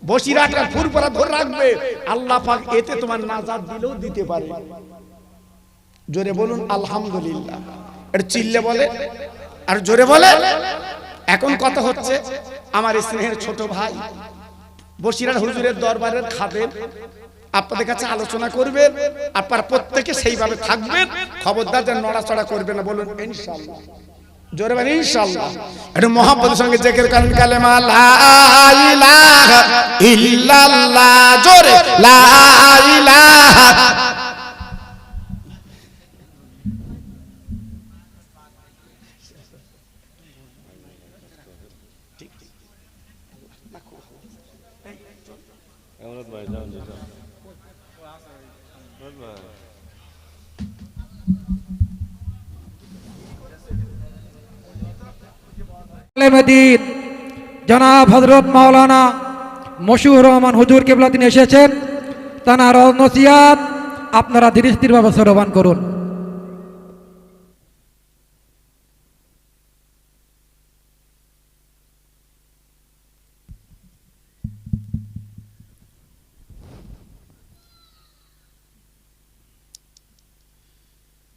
বসিরহাট আর ফুরপুরা ধরে রাখবে, আল্লাহ পাক এতে তোমার নাজাত দিলেও দিতে পারে। জোরে বলুন আলহামদুলিল্লাহ। এটা চিল্লে বলে আর জোরে বলে। এখন কথা হচ্ছে আমার স্নেহের ছোট ভাই বসিরহাট হুজুরের দরবারের খাবেন, আপনাদের কাছে আলোচনা করবেন, আপনার প্রত্যেকে সেইভাবে থাকবেন, খবরদার যেন নড়াচড়া করবে না, বলুন ইনশাআল্লাহ। জোরে বলেন ইনশাআল্লাহ। একটু মহব্বতের সঙ্গে জিকির করেন কালেমা লা ইলাহা ইল্লাল্লাহ, জোরে লা ইলাহা। জনাব হযরত মাওলানা মশিউর রহমান হুজুর কিবলা তিনি এসেছেন, তানার নসিহত আপনারা ধীরে স্থিরভাবে শ্রবণ করুন।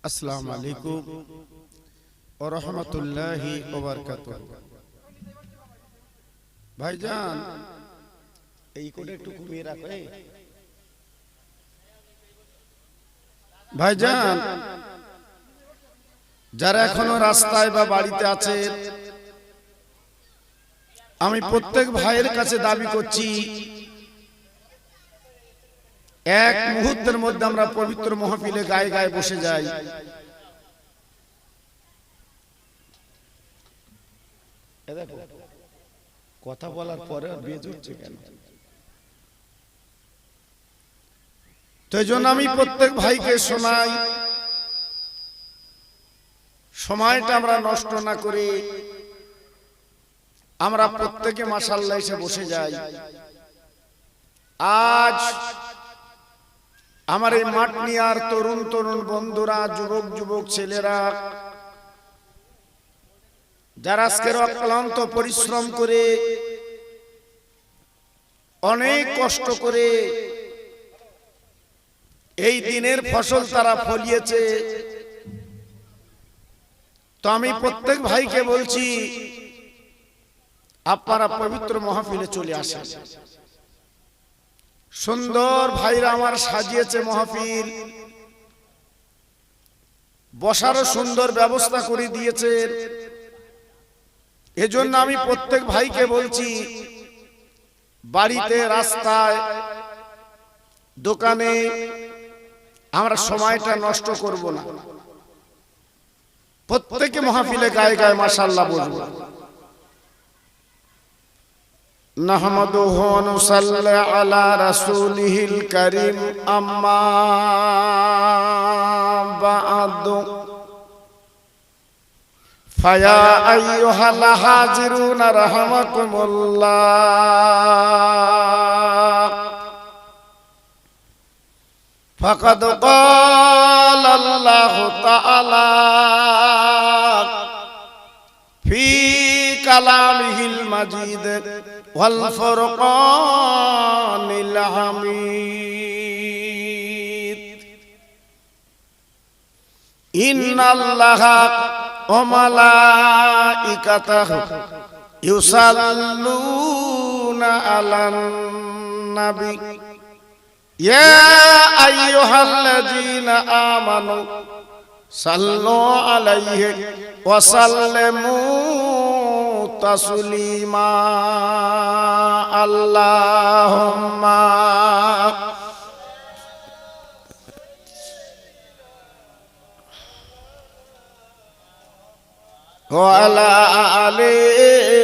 আসসালামু আলাইকুম ওয়া রাহমাতুল্লাহি ওয়া বারাকাতুহু। ভাইজান এই কোণে একটু কমিয়ে রাখো। ভাইজান যারা এখনো রাস্তায় বা বাড়িতে আছে, আমি প্রত্যেক ভাইয়ের কাছে দাবি করছি, এক মুহূর্তের মধ্যে আমরা পবিত্র মাহফিলে গায়ে গায়ে বসে যাই। কথা বলার পরে বেজ উঠছে কেন? তো এই জন্য আমি প্রত্যেক ভাইকে শোনাই, সময়টা আমরা নষ্ট না করে আমরা প্রত্যেকে মাশাআল্লাহ এসে বসে যাই। আজ আমার এই মাটনিয়ার তরুণ তরুণ বন্ধুরা, যুবক যুবক ছেলেরা, যারা আজকের অক্লান্ত পরিশ্রম করে অনেক কষ্ট করে এই দিনের ফসল তারা ফলিয়েছে, তো আমি প্রত্যেক ভাইকে বলছি আপনারা পবিত্র মাহফিলে চলে আসেন। সুন্দর ভাইরা আমার সাজিয়েছে মাহফিল, বসারও সুন্দর ব্যবস্থা করে দিয়েছে। এজন্য আমি প্রত্যেক ভাইকে বলছি, বাড়িতে, রাস্তায়, দোকানে আমরা সময়টা নষ্ট করব না, প্রত্যেকে মাহফিলে গায়ে গায়ে মাশাআল্লাহ বলবো। নাহমাদুহু ওয়া নুসাল্লি আলা রাসূলিহিল কারীম, আম্মা বা'দু। ফায়া আইয়ুহাল হাজিরুনা রাহমাকুমুল্লাহ। ফাকাদ ক্বালা আল্লাহু তাআলা ফি কালামিহিল মাজিদ ওয়াল ফুরকানিল হামিদ। ইন্নাল্লাহা ওয়া মালাইকাতাহু ইউসাল্লুনা আলান নাবী ইয়া আইয়ুহাল্লাযীনা আমানু সাল্লু আলাইহি ওয়া সাল্লিমু তাসলিমা আল্লাহুম্মা ওয়া আলা আলিহি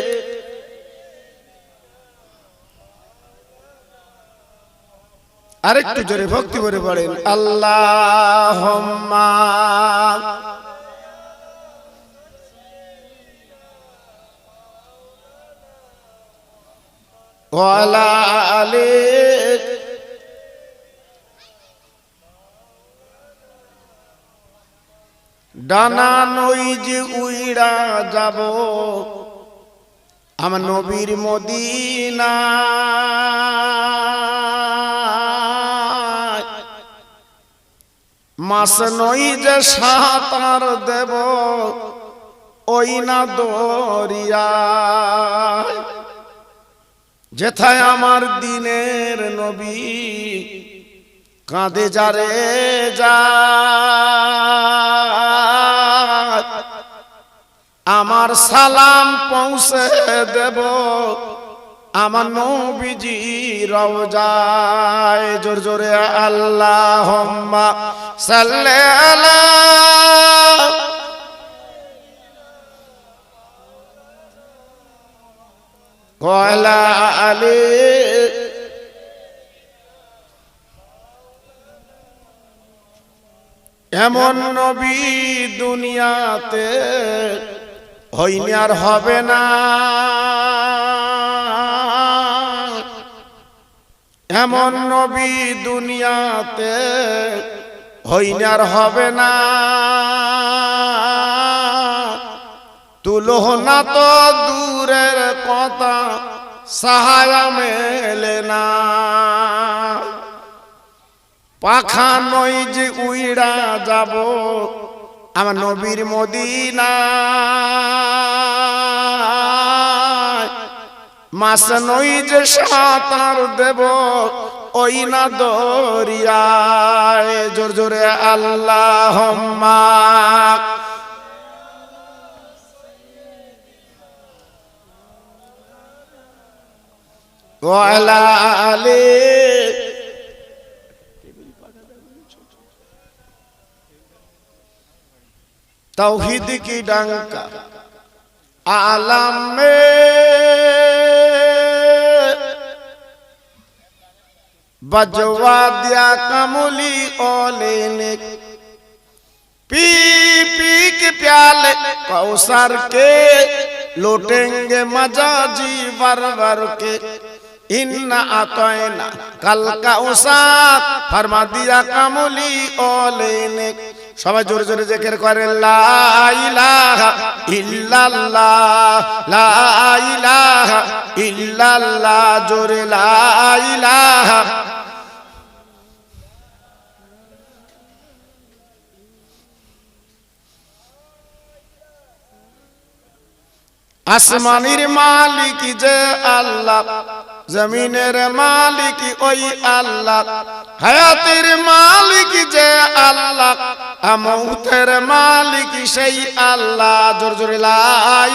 আরেকটু জোরে ভক্তি ভরে পড়েন আল্লাহুম্মা ওয়া আলা আলিহি ডানা নই যে উইড়া যাব আমার নবীর মদিনা মাস নই যে সাঁতার দেব ওই না দরিয়ায় যেথায় আমার দিনের নবী কাঁদে যারে যা আমার সালাম পৌঁছে দেব আমার নবীজি রওজায় জোর জোরে আল্লাহুম্মা সাল্লি আলা ওয়া আলা আলিহি এমন নবী দুনিয়াতে হয়নি আর হবে না এমন নবী দুনিয়াতে হয়নি আর হবে না তুলো না তো দূরের কথা সাহায্য মেলে না পাখা নই যে উইড়া যাব আমার নবীর মদিনা মাস নই যে সাঁতার দেব ওই না দরিয়ায় জোর জোরে আল্লাহুম্মা ওয়া আলা আলিহি तौहीद की डंका आलम में बजवा दिया कमली ओले ने पी पी के प्याले कौसर के लौटेंगे मजा जी वर वर के इन्ना आतोइना कल का उसात फरमा दिया कमली ओले ने সবাই জোরে জোরে জিকির করেন লা ইলাহা ইল্লাল্লাহ লা ইলাহা ইল্লাল্লাহ জোরে লা ইলাহা আসমানের মালিক যে আল্লাহ জমিনের মালিক ওই আল্লাহ হায়াতের মালিক যে আল্লাহ আমৌতের মালিক সেই আল্লাহ জোর জোরে লা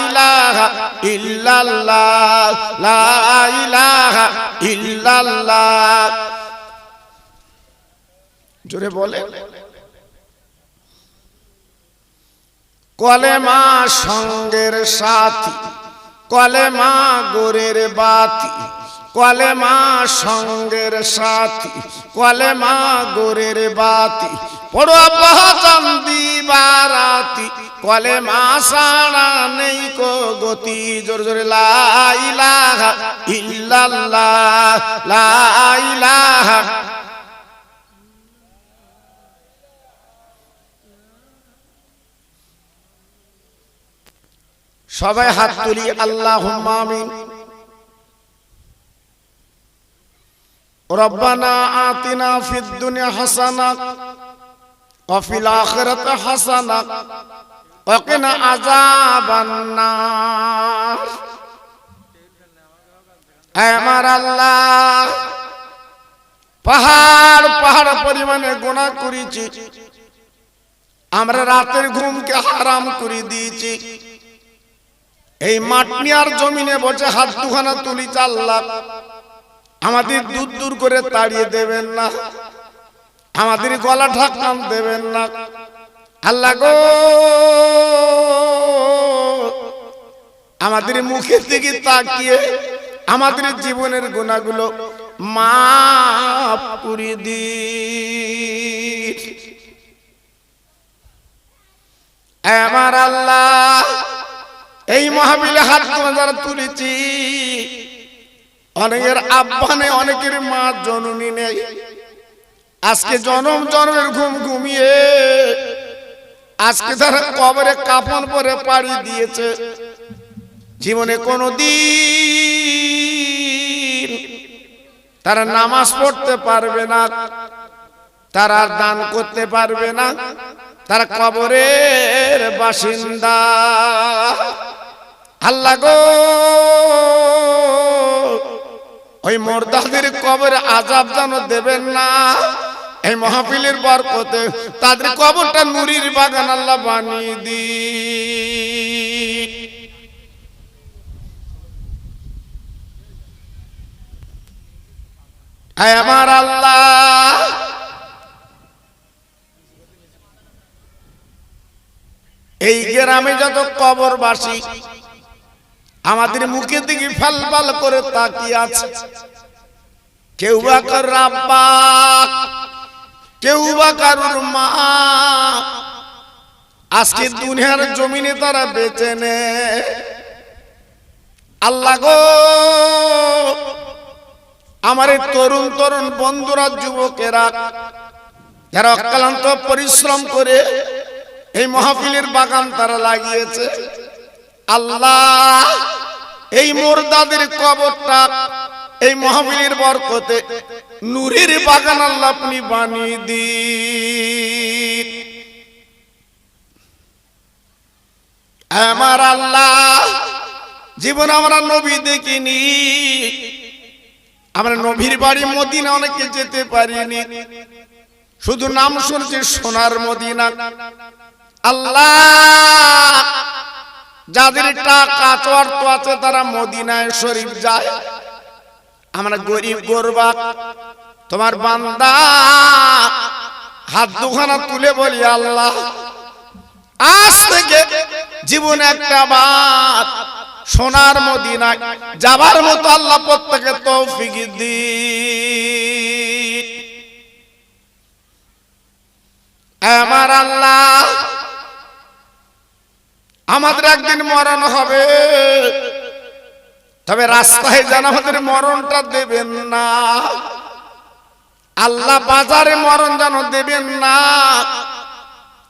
ইলাহা ইল্লাল্লাহ লা ইলাহা ইল্লাল্লাহ জোরে বলে কলেমা সঙ্গের সাথী কলেমা গোরের বাতি কলেমা সঙ্গের সাথী কলেমা গোরের বাতি পড়ো পহচান দিবারাতি কলেমা সারা নেই কো গতি জোর জোরে লা ইলাহা ইল্লাল্লাহ লা ইলাহা সবাই হাত তুলি আল্লাহুম্মা আমিন রব্বানা আতিনা ফিদ দুনিয়া হাসানা ওয়া ফিল আখিরাতি হাসানা ওয়া কিনা আযাবান নার হে আমার আল্লাহ পাহাড় পাহাড় পরিমাণে গুনাহ করেছি আমরা রাতের ঘুমকে হারাম করে দিয়েছি। এই মাটি আর জমিনে বসে হাত দুখানা তুলি চাল্লাম, আমাদের দূর দূর করে তাড়িয়ে দেবেন না, আমাদের গলা ঢাকান দেবেন না। আল্লাহ গো, আমাদের মুখের দিকে তাকিয়ে আমাদের জীবনের গুনাহগুলো মাফ করে দিন। আমার আল্লাহ, এই মাহফিলে হাত যারা তুলেছি, অনেকের আব্বা নেই, অনেকের মা জননী নেই। আজকে জনম জন্মের ঘুম ঘুমিয়ে আজকে তারা কবরে কাফন পরে পাড়ি দিয়েছে। জীবনে কোনদিন তারা নামাজ পড়তে পারবে না, তারা দান করতে পারবে না, তারা কবরের বাসিন্দা। আল্লাহ গো, ওই মুর্দাদের কবরে আযাব যেন দেবেন না। এই মাহফিলের বরকতে তাদের কবরটা নূরের বাগান আল্লাহ বানিয়ে দিন। আমার আল্লাহ, এই গ্রামে যত কবরবাসী আমাদের মুখের দিকে ফাল ফাল করে তাকিয়ে আছে, কেউ বা কারুর আব্বা, কেউ বা কারুর মা, আজকে দুনিয়ার জমিনে তারা বেঁচে নেই। আল্লাহ গো, আমার এই তরুণ তরুণ বন্ধুরা, যুবকেরা যারা অক্লান্ত পরিশ্রম করে এই মাহফিলের বাগান তারা লাগিয়েছে, আল্লাহ এই মুর্দাদের কবরটা এই মাহফিলের বরকতে নূরের বাগান আল্লাহ আপনি বানিয়ে দিন। আমার আল্লাহ, জীবন আমরা নবী দেখিনি, আমরা নবীর বাড়ি মদিনা অনেকে যেতে পারিনি, শুধু নাম শুনছি সোনার মদিনা। আল্লাহ, যাদের টাকা অর্থ আছে তারা মদিনায় শরীফ যায়, আমরা গরিব গরবা তোমার বান্দা হাত দুখানা তুলে বলি, আল্লাহ আজ থেকে জীবনে একটা বার সোনার মদিনায় যাবার মতো আল্লাহ প্রত্যেকে তৌফিক দিন। আমার আল্লাহ, আমাদের একদিন মরণ হবে, তবে রাস্তায় যেন আমাদের মরণটা দেবেন না আল্লাহ, বাজারে মরণ যেন দেবেন না,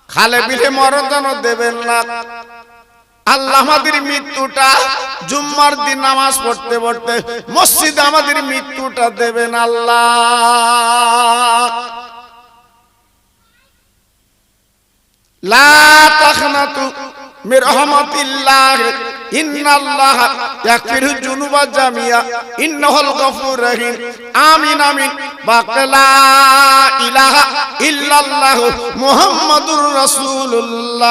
খালে বিলে মরণ যেন দেবেন না আল্লাহ। আমাদের মৃত্যুটা জুম্মার দিন নামাজ পড়তে পড়তে মসজিদে আমাদের মৃত্যুটা দেবেন আল্লাহ। লা তাখনাতু মির রাহমাতিল্লাহ, ইন্নাল্লাহা ইয়াগফিরুয যুনুবা জামিয়া, ইন্নাহুল গফুরুর রহিম। আমিন আমিন। বাকলা ইলাহা ইল্লাল্লাহ মুহাম্মাদুর রাসূলুল্লাহ।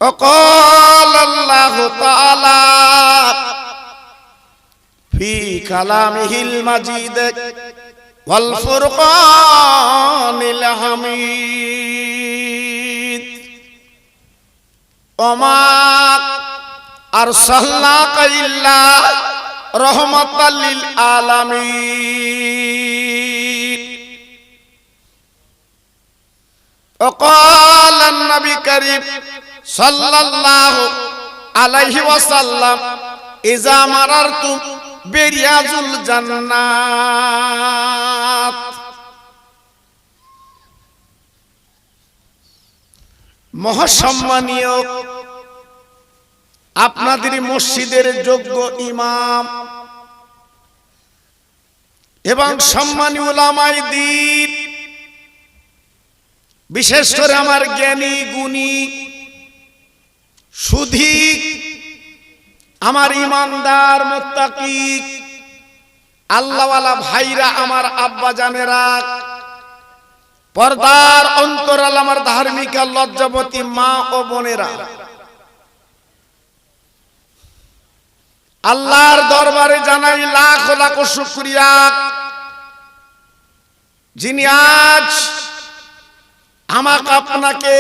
وقال الله تعالى في كلامه المجيد والفرقان الحميد وما أرسلناك إلا رحمة للعالمين. وقال النبي الكريم صلى الله عليه وسلم إذا مررتم برياض الجنات. মহাসম্মানীয় আপনাদের মসজিদের যোগ্য ইমাম এবং সম্মানী উলামায়ে দ্বীন, বিশেষ করে আমার জ্ঞানী গুণী সুধী আমার ইমানদার মুত্তাকি আল্লাহওয়ালা ভাইরা, আমার আব্বা জানেরা, পর্দার অন্তরাল আমার ধার্মিক লজ্জাবতী মা ও বোনেরা, আল্লাহর দরবারে জানাই লাখ লাখ শুকরিয়া, যিনি আজ আমাকে আপনাকে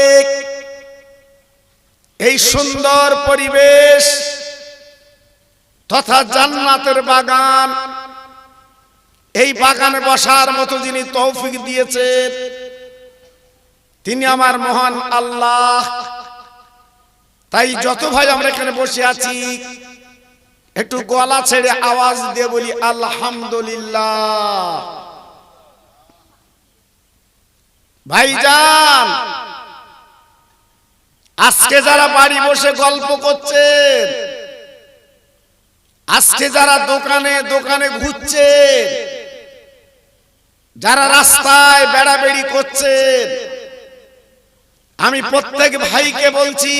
এই সুন্দর পরিবেশ তথা জান্নাতের বাগান, এই বাগানে বসার মতো যিনি তৌফিক দিয়েছেন তিনি আমার মহান আল্লাহ। তাই যত ভাই আমরা এখানে বসে আছি একটু গলা ছেড়ে আওয়াজ দিয়ে বলি আলহামদুলিল্লাহ। ভাইজান, আজকে যারা বাড়ি বসে গল্প করছেন, আজকে যারা দোকানে দোকানে ঘুরছেন, যারা রাস্তায় বেড়াবেড়ি করছেন, আমি প্রত্যেক ভাইকে বলছি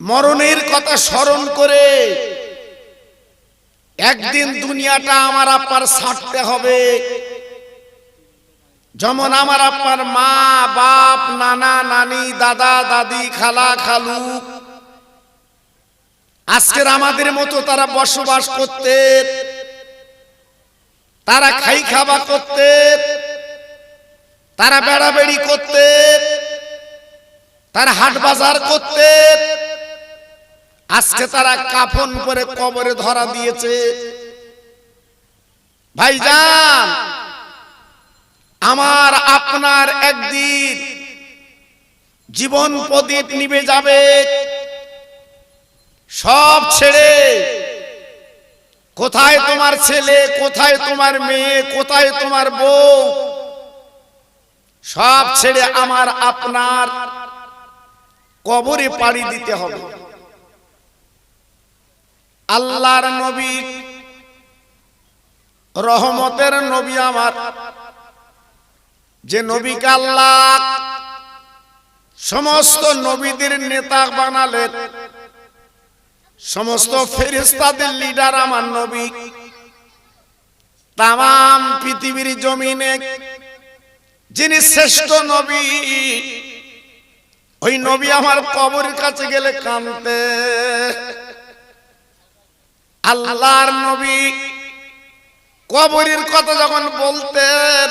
মরণের কথা স্মরণ করে একদিন দুনিয়াটা আমার আপনার ছাড়তে হবে। যেমন আমার আপনার মা বাপ, নানা নানি, দাদা দাদি, খালা খালু আজকের আমাদের মতো তারা বসবাস করতেন, তারা খাই খাওয়া করতেন, তারা বেড়াবেড়ি করতেন, তারা হাট বাজার করতেন। আজকে তারা কাফন করে কবরে ধরা দিয়েছে। ভাইজান, আমার আপনার একদিন জীবন প্রদীপ নিভে যাবে। সব ছেড়ে, কোথায় তোমার ছেলে, কোথায় তোমার মেয়ে, কোথায় তোমার বউ, সব ছেড়ে আমার আপনার কবরে পাড়ি দিতে হবে। আল্লাহর নবী, রহমতের নবী, আমার যে নবীকে আল্লাহ সমস্ত নবীদের নেতা বানালেন, সমস্ত ফেরেশতাদের লিডার আমার নবী, তাম পৃথিবীর জমিনে যিনি শ্রেষ্ঠ নবী, ওই নবী আমার কবরের কাছে গেলে কাঁদতে। আল্লাহর নবী কবরের কথা যখন বলতেন,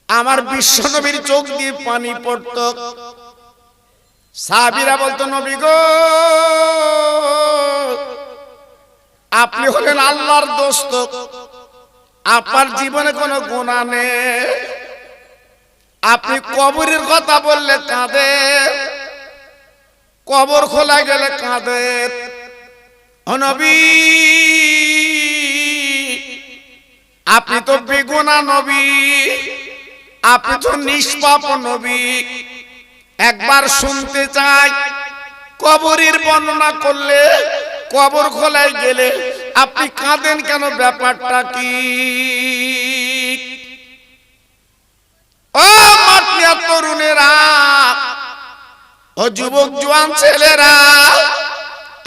আমার বিশ্ব নবীর চোখ দিয়ে পানি পড়ত। সাহাবীরা বলতো, নবী গো, আপনি হলেন আল্লাহর দোস্ত, আপনার জীবনে কোনো গুনাহ নেই, আপনি কবরের কথা বললে কাঁদে, কবর খোলা গেলে কাঁদে। ও নবী, আপনি তো বেগুনাহ নবী, আপনি তো নিষ্পাপ নবী। একবার শুনতে চাই, কবরের বর্ণনা করলে, কবর খোলায় গেলে আপনি কাঁদেন কেন, ব্যাপারটা কি? ও মাটিয়া তরুণেরা, ও যুবক জওয়ান ছেলেরা,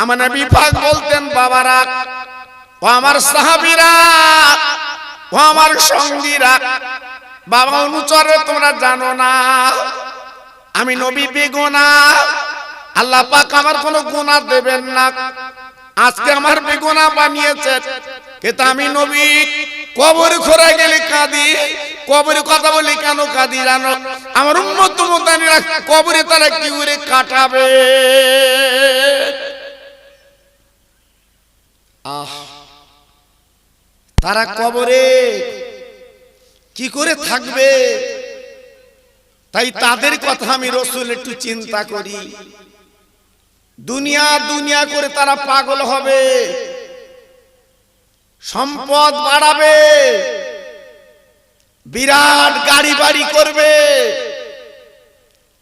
আমার নবী পাক বলতেন, বাবারা, ও আমার সাহাবীরা, ও আমার সঙ্গীরা, বাবা অনুচরে তোমরা জানো না আমি নবী বেগুনাহ, আল্লাহ পাক আমার কোনো গুনাহ দেবেন না। আজকে আমার বেগুনাহ বানিয়েছে, কিন্তু আমি নবী কবর খোরা গেলে কাঁদি। কবরে কথা বলি কেন কাঁদি জানো? আমার উম্মত মুতানিরা কবরে তারা কি করে কাটাবে। তারা কবরে কি করে থাকবে? তাই তাদের কথা আমি রাসূল একটু চিন্তা করি। দুনিয়া দুনিয়া করে তারা পাগল হবে, সম্পদ বাড়াবে, বিরাট গাড়ি বাড়ি করবে,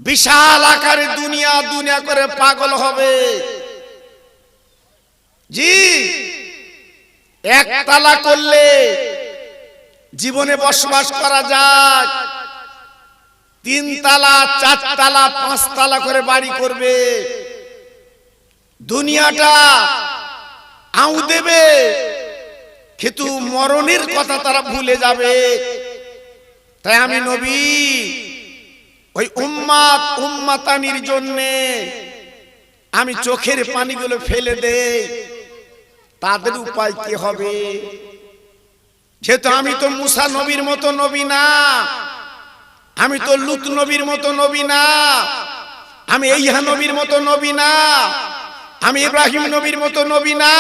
বিশাল আকারে দুনিয়া দুনিয়া করে পাগল হবে। জি, একতলা করলে জীবনে বসবাস করা যায়, তিনতলা, চারতলা, পাঁচতলা করে বাড়ি করবে। দুনিয়াটা আউ দেবে, কিন্তু মরণের কথা তারা ভুলে যাবে। তাই আমি নবী ওই উম্মাতানির জন্যে আমি চোখের পানিগুলো ফেলে দেই। তাদের উপায় কি হবে? যেহেতু আমি তো মুসা নবীর মতো নবী না, আমি তো লুত নবীর মতো নবী না, আমি ইহা নবীর মতো নবী না, আমি ইব্রাহিম নবীর মতো নবী না।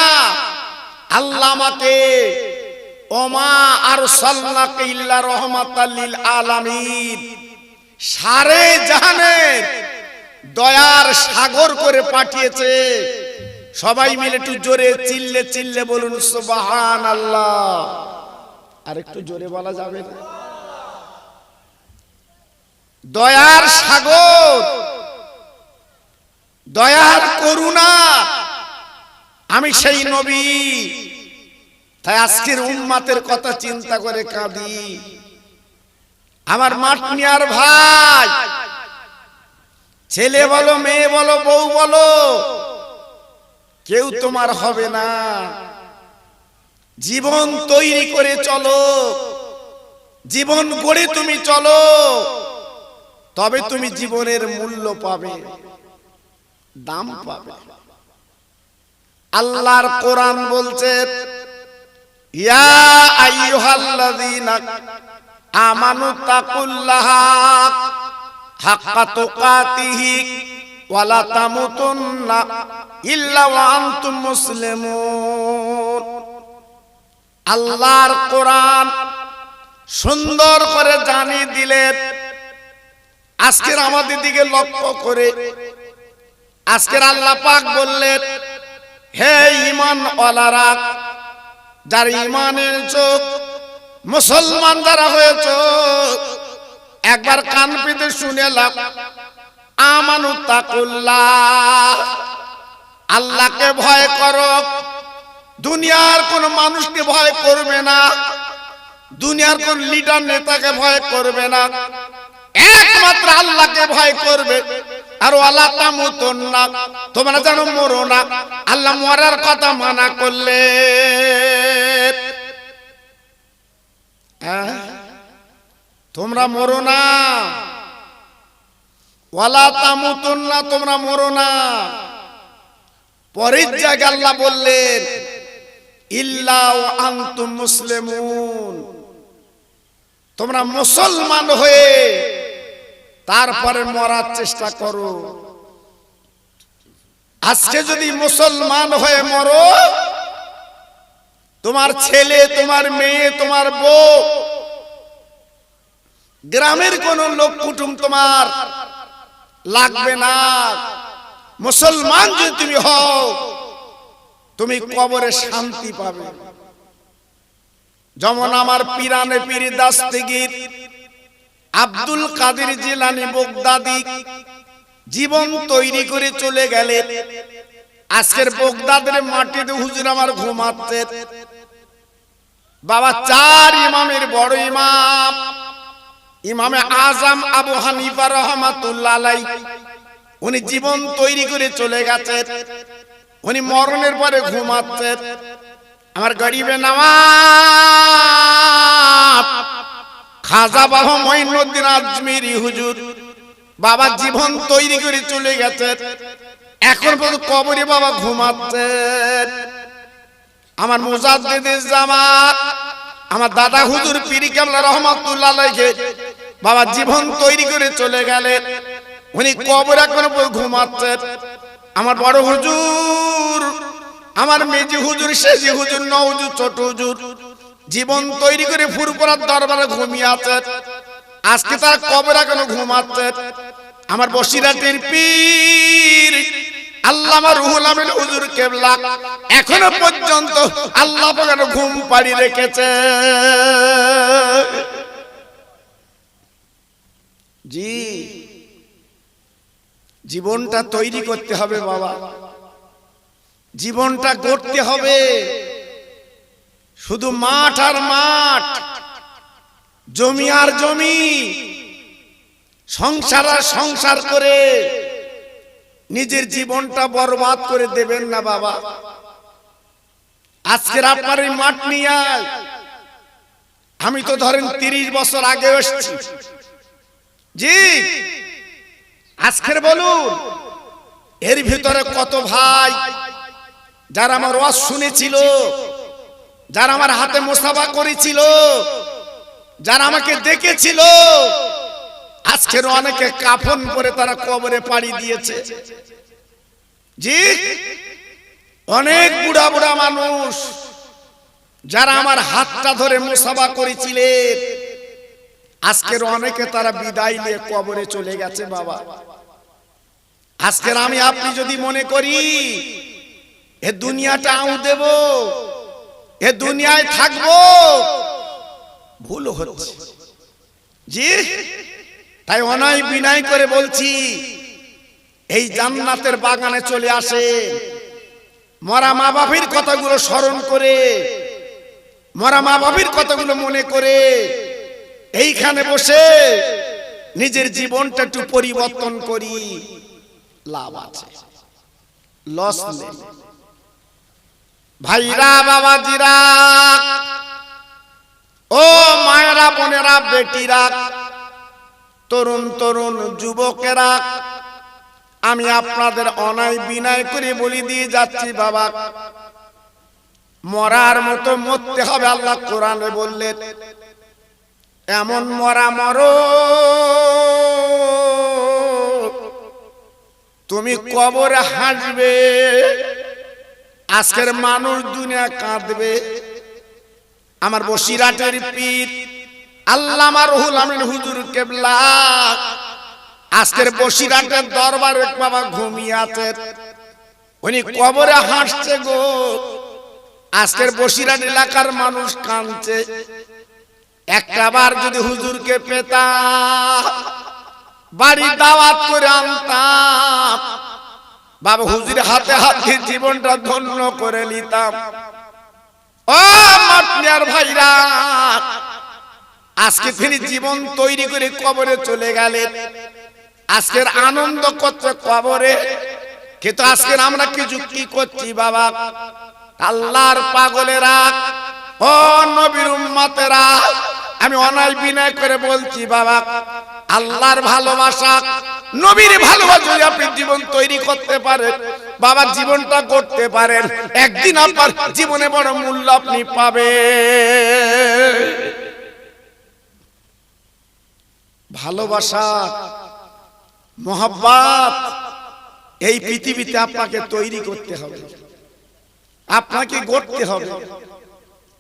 আল্লাহ আমাকে ওমা আরসালনাকা ইল্লা রাহমাতাল লিল আলামিন সারে জাহানের দয়ার সাগর করে পাঠিয়েছে। সবাই মিলে একটু জোরে চিল্লে চিল্লে বলুন সুবহানাল্লাহ। আর একটু জোরে বলা যাবে না? দয়ার সাগর, দয়ার করুণা, আমি সেই নবী। তাই আজকের উম্মাতের কথা চিন্তা করে কাঁদি। আমার মাটনিয়ার ভাই, ছেলে বলো, মেয়ে বলো, বউ বলো, কেউ তোমার হবে না। জীবন তৈরি করে চলো, জীবন গড়ে তুমি চলো, তবে তুমি জীবনের মূল্য পাবে, দাম পাবে। আল্লাহর কোরআন বলছে, ইয়া আইয়ুহাল্লাযীনা আমানু তাকুল্লাহা হাক্কা তুকাতিহি ওয়া লা তামুতুন্না ইল্লা ওয়া আনতুম মুসলিমুন। আল্লাহর কোরআন সুন্দর করে জানিয়ে দিলেন। আজকের আমাদের দিকে লক্ষ্য করে আজকের আল্লাহ পাক বললেন, হে ঈমানওয়ালারা, যার ঈমানের চোখ, মুসলমান যারা হয়েছ, একবার কান পেতে শুনে লাও, আমানু তাকুল্লাহ, আল্লাহকে ভয় করো। দুনিয়ার কোন মানুষকে ভয় করবে না, দুনিয়ার কোন লিডার নেতাকে ভয় করবে না, একমাত্র আল্লাহকে ভয় করবে। আর ওয়ালা তামুতুন্না, তোমরা যেন মরো না। আল্লাহ মরার কথা মানা করলে, তোমরা মরো না। ওয়ালা তামুতুন্না, তোমরা মরো না। পরের জায়গায় আল্লাহ বললেন, ইল্লা ওয়া আনতুম মুসলিমুন, তোমরা মুসলমান হয়ে তারপরে মরার চেষ্টা করো। আজকে যদি মুসলমান হয়ে মরো, তোমার ছেলে, তোমার মেয়ে, তোমার বউ, গ্রামের কোন লোক কুটুম তোমার লাগবে না। মুসলমান যদি তুমি হও, তুমি কবরে শান্তি পাবে। যেমন আমার পিরানে পীর দাস্তিগীর আব্দুল কাদের জিলানী বগদাদি জীবন তৈরি করে চলে গেলেন। আজকের বগদাদের মাটিতে হুজুর আমার ঘুমাচ্ছে। বাবা চার ইমামের বড় ইমাম, ইমামে আজম আবু হানিফা রাহমাতুল্লাহ আলাইহি, উনি জীবন তৈরি করে চলে গেছেন। উনি মরণের পরে ঘুমাচ্ছেন। আমার গরিবে নওয়াব খাজা বাবা মঈনুদ্দিন আজমিরি হুজুর, বাবা জীবন তৈরি করে চলে গেছেন। এখন পর্যন্ত কবরে বাবা ঘুমাচ্ছেন। আমার মুজাদ্দিদুল জামাত, আমার দাদা হুজুর পীর কেবলা রহমাতুল্লাহ আলাইহি, বাবা জীবন তৈরি করে চলে গেলেন। উনি কবরে এখন ঘুমাচ্ছেন। আমার বড় হুজুর, আমার মেজি হুজুর, সেজি হুজুর, ন হুজুর, ছোট হুজুর জীবন তৈরি করে ফুরফুরার দরবারে ঘুমিয়ে আছেন। আজকে তার কবরে এখন ঘুমাচ্ছেন। আমার বসিরাটের পীর আল্লামা রুহুল আমিন হুজুর কেবলা এখনো পর্যন্ত আল্লাহ পাক ঘুম পাড়ি রেখেছে। জি, জীবনটা তৈরি করতে হবে বাবা, জীবনটা গড়তে হবে। শুধু মাঠ আর মাঠ, জমি আর জমি, সংসার আর সংসার করে নিজের জীবনটা বরবাদ করে দেবেন না বাবা। আজকের আপনার এই মাঠ নিয়ে আমি তো ধরেন 30 বছর আগে এসেছি জি। আজকের বলুন এর ভিতরে কত ভাই যারা আমার ওয়াজ শুনেছিল, যারা আমার হাতে মুসাফা করেছিল, যারা আমাকে দেখেছিল, আজকের অনেকে কাফন পরে তারা কবরে পাড়ি দিয়েছে জি। অনেক বুড়া বুড়া মানুষ যারা আমার হাতটা ধরে মুসাফা করেছিলেন, আজকের অনেকে তারা বিদায় নিয়ে কবরে চলে গেছে বাবা। আজকের আমি আপনি যদি মনে করি এ দুনিয়াটা আউ দেব, এ দুনিয়ায় থাকবো, ভুল হচ্ছে জি। তাই অনায় বিনয় করে বলছি, এই জান্নাতের বাগানে চলে আসে, মরা মা বাবির কথাগুলো স্মরণ করে, মরা মা বাবির কথাগুলো মনে করে এইখানে বসে নিজের জীবনটা একটু পরিবর্তন করি, লাভ আছে, লস নেই। ভাইরা বাবাজিরা, ও মায়েরা বোনেরা বেটিরা, তরুণ তরুণ যুবকেরা, আমি আপনাদের অনায় বিনয় করে বলি দিয়ে যাচ্ছি বাবা, মরার মতো মরতে হবে। আল্লাহ কোরআনে বললেন এমন মরা মরো তুমি কবরে হাসবে। আজকের মানুষ দুনিয়া কাঁদবে। আমার বসিরাটের পীর আল্লামা রুহুল আমিন হুজুর কেবলা আজকের বসিরাটের দরবারে বাবা ঘুমিয়ে আছেন, উনি কবরে হাসছে গো। আজকের বসিরাট এলাকার মানুষ কাঁদছে। একটা বার যদি হুজুরকে পেতাম, বাড়ি দাওয়াত করে আনতাম, বাবা হুজুরের হাতে হাতে জীবনটা ধন্য করে নিতাম। ও মাতনিয়ার ভাইরা, আজকে তিনি জীবন তৈরি করে কবরে চলে গেলেন। আজকের আনন্দ করছে কবরে, কিন্তু আজকের আমরা কি যুক্তি করছি বাবা? আল্লাহর পাগলেরা, ও নবীর উম্মতেরা, আমি অনায় বিনয় করে বলছি বাবা, আল্লাহর ভালোবাসা, নবীর ভালোবাসা যদি আপনি জীবন তৈরি করতে পারেন বাবা, জীবনটা করতে পারেন, একদিন আপনার জীবনে বড় মূল্য আপনি পাবেন। ভালোবাসা, মোহাব্বত এই পৃথিবীতে আপনাকে তৈরি করতে হবে, আপনাকে গড়তে হবে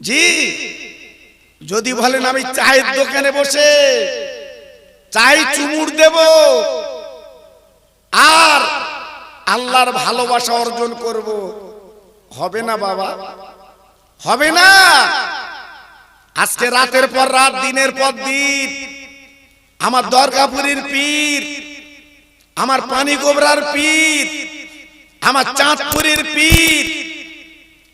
জি। যদি বলেন আমি চায়ের দোকানে বসে চাই চুমুর দেব আর আল্লাহর ভালোবাসা অর্জন করব, হবে না বাবা, হবে না। আজকে রাতের পর রাত, দিনের পর দিন আমার দরগাপুরীর পীর, আমার পানি গোবরার পীর, আমার চাঁদপুরের পীর,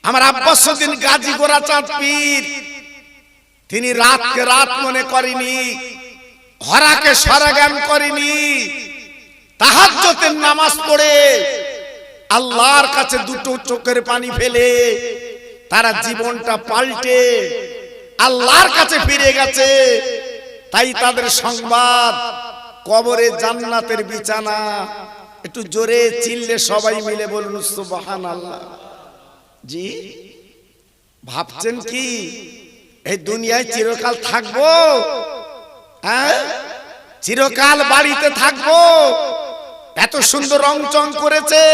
আমার আব্বাসউদ্দিন গাজী গোরা চাঁদ পীর, তিনি রাতকে রাত মনে করেনি, হরাকে সরাগান করেনি, তাহাজ্জুদের নামাজ পড়ে আল্লাহর কাছে দুটো চোখের পানি ফেলে তারা জীবনটা পাল্টে আল্লাহর কাছে ফিরে গেছে। তাই তাদের সংবাদ কবরে জান্নাতের বিছানা। একটু জোরে চিল্লে সবাই মিলে বলুন সুবহানাল্লাহ জি। ভাবছেন কি এই দুনিয়ায় চিরকাল থাকবো? হ্যাঁ, চিরকাল বাড়িতে থাকবো? এত সুন্দর রং চং করেছে,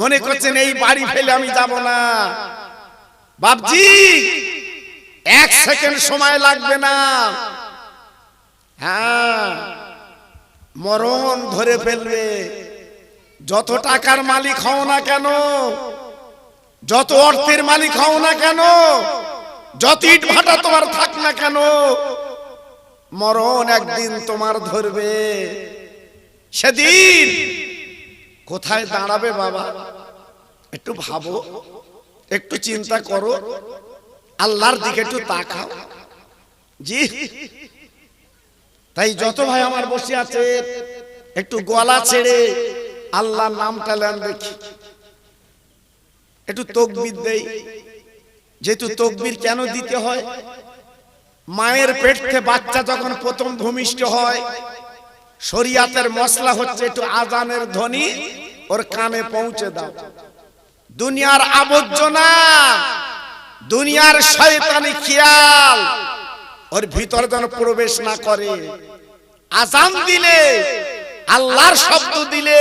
মনে করছেন এই বাড়ি ফেলে আমি যাব না? বাপজি, এক সেকেন্ড সময় লাগবে না। হ্যাঁ, মরণ ধরে ফেলবে। যত টাকার মালিক হও না কেন, যত অর্থের মালিক হও না কেন, যত ইট ভাটা তোমার থাক না কেন, মরণ একদিন তোমার ধরবে। সেদিন কোথায় দাঁড়াবে বাবা? একটু ভাবো, একটু চিন্তা করো, আল্লাহর দিকে একটু তাকাও জি। তাই যত ভাই আমার বসে আছে একটু গলা ছেড়ে আল্লাহর নামটা নেন দেখি, একটু তাকবীর দেই। যেহেতু তাকবীর কেন দিতে হয়, মায়ের পেট থেকে বাচ্চা যখন প্রথম ভূমিষ্ঠ হয়, শরীয়তের মশলা হচ্ছে একটু আজানের ধ্বনি ওর কানে পৌঁছে দাও। দুনিয়ার আবর্জনা, দুনিয়ার শয়তানি খেয়াল ওর ভিতরে যেন প্রবেশ না করে। আজান দিলে, আল্লাহর শব্দ দিলে,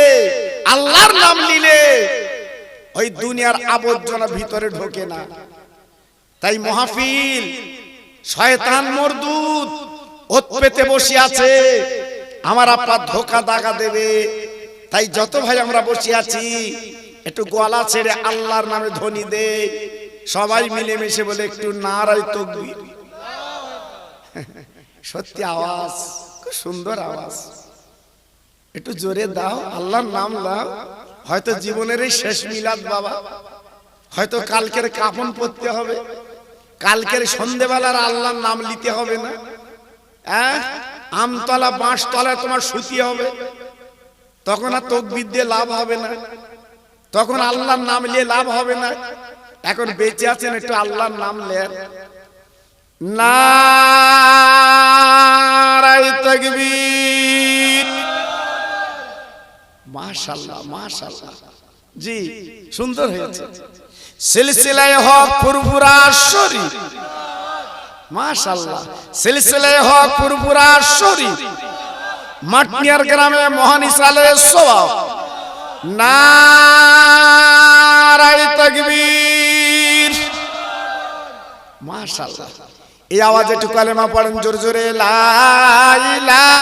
আল্লাহর নাম নিলে ওই দুনিয়ার আবর্জনা ভিতরে ঢোকে না। তাই মাহফিল শয়তান মরদুদ ওত পেতে বসে আছে, আমার আপনার ধোকা দাগা দেবে। তাই যত ভাই আমরা বসে আছি একটু গলা ছেড়ে আল্লাহর নামে ধ্বনি দে, সবাই মিলেমিশে বলে একটু নারায়ে তাকবীর। সত্যি আওয়াজ, খুব সুন্দর আওয়াজ, একটু জোরে দাও, আল্লাহর নাম দাও। হয়তো জীবনের এই শেষ মিলাদ বাবা, হয়তো কালকের কাফন পড়তে হবে, কালকের সন্ধ্যেবেলার আল্লাহর নাম নিতে হবে না। আমতলা বাঁশতলায় তোমার শুতে হবে, তখন আর তাকবীর দিয়ে লাভ হবে না, তখন আল্লাহর নাম নিয়ে লাভ হবে না। এখন বেঁচে আছেন, একটু আল্লাহর নাম নেন। নারায়ে তাকবীর। মাশাআল্লাহ মাশাআল্লাহ, জি সুন্দর হয়েছে। সিলসিলায়ে হক ফুরফুরা শরীফ, মাশাআল্লাহ, সিলসিলায়ে হক ফুরফুরা শরীফ, মাটনিয়ার গ্রামে মহান ইসরায়েলের সওয়াব। নারায়ে তাকবীর। মাশাআল্লাহ, এই আওয়াজে একটু কালেমা পড়েন জোরে জোরে, লা ইলাহা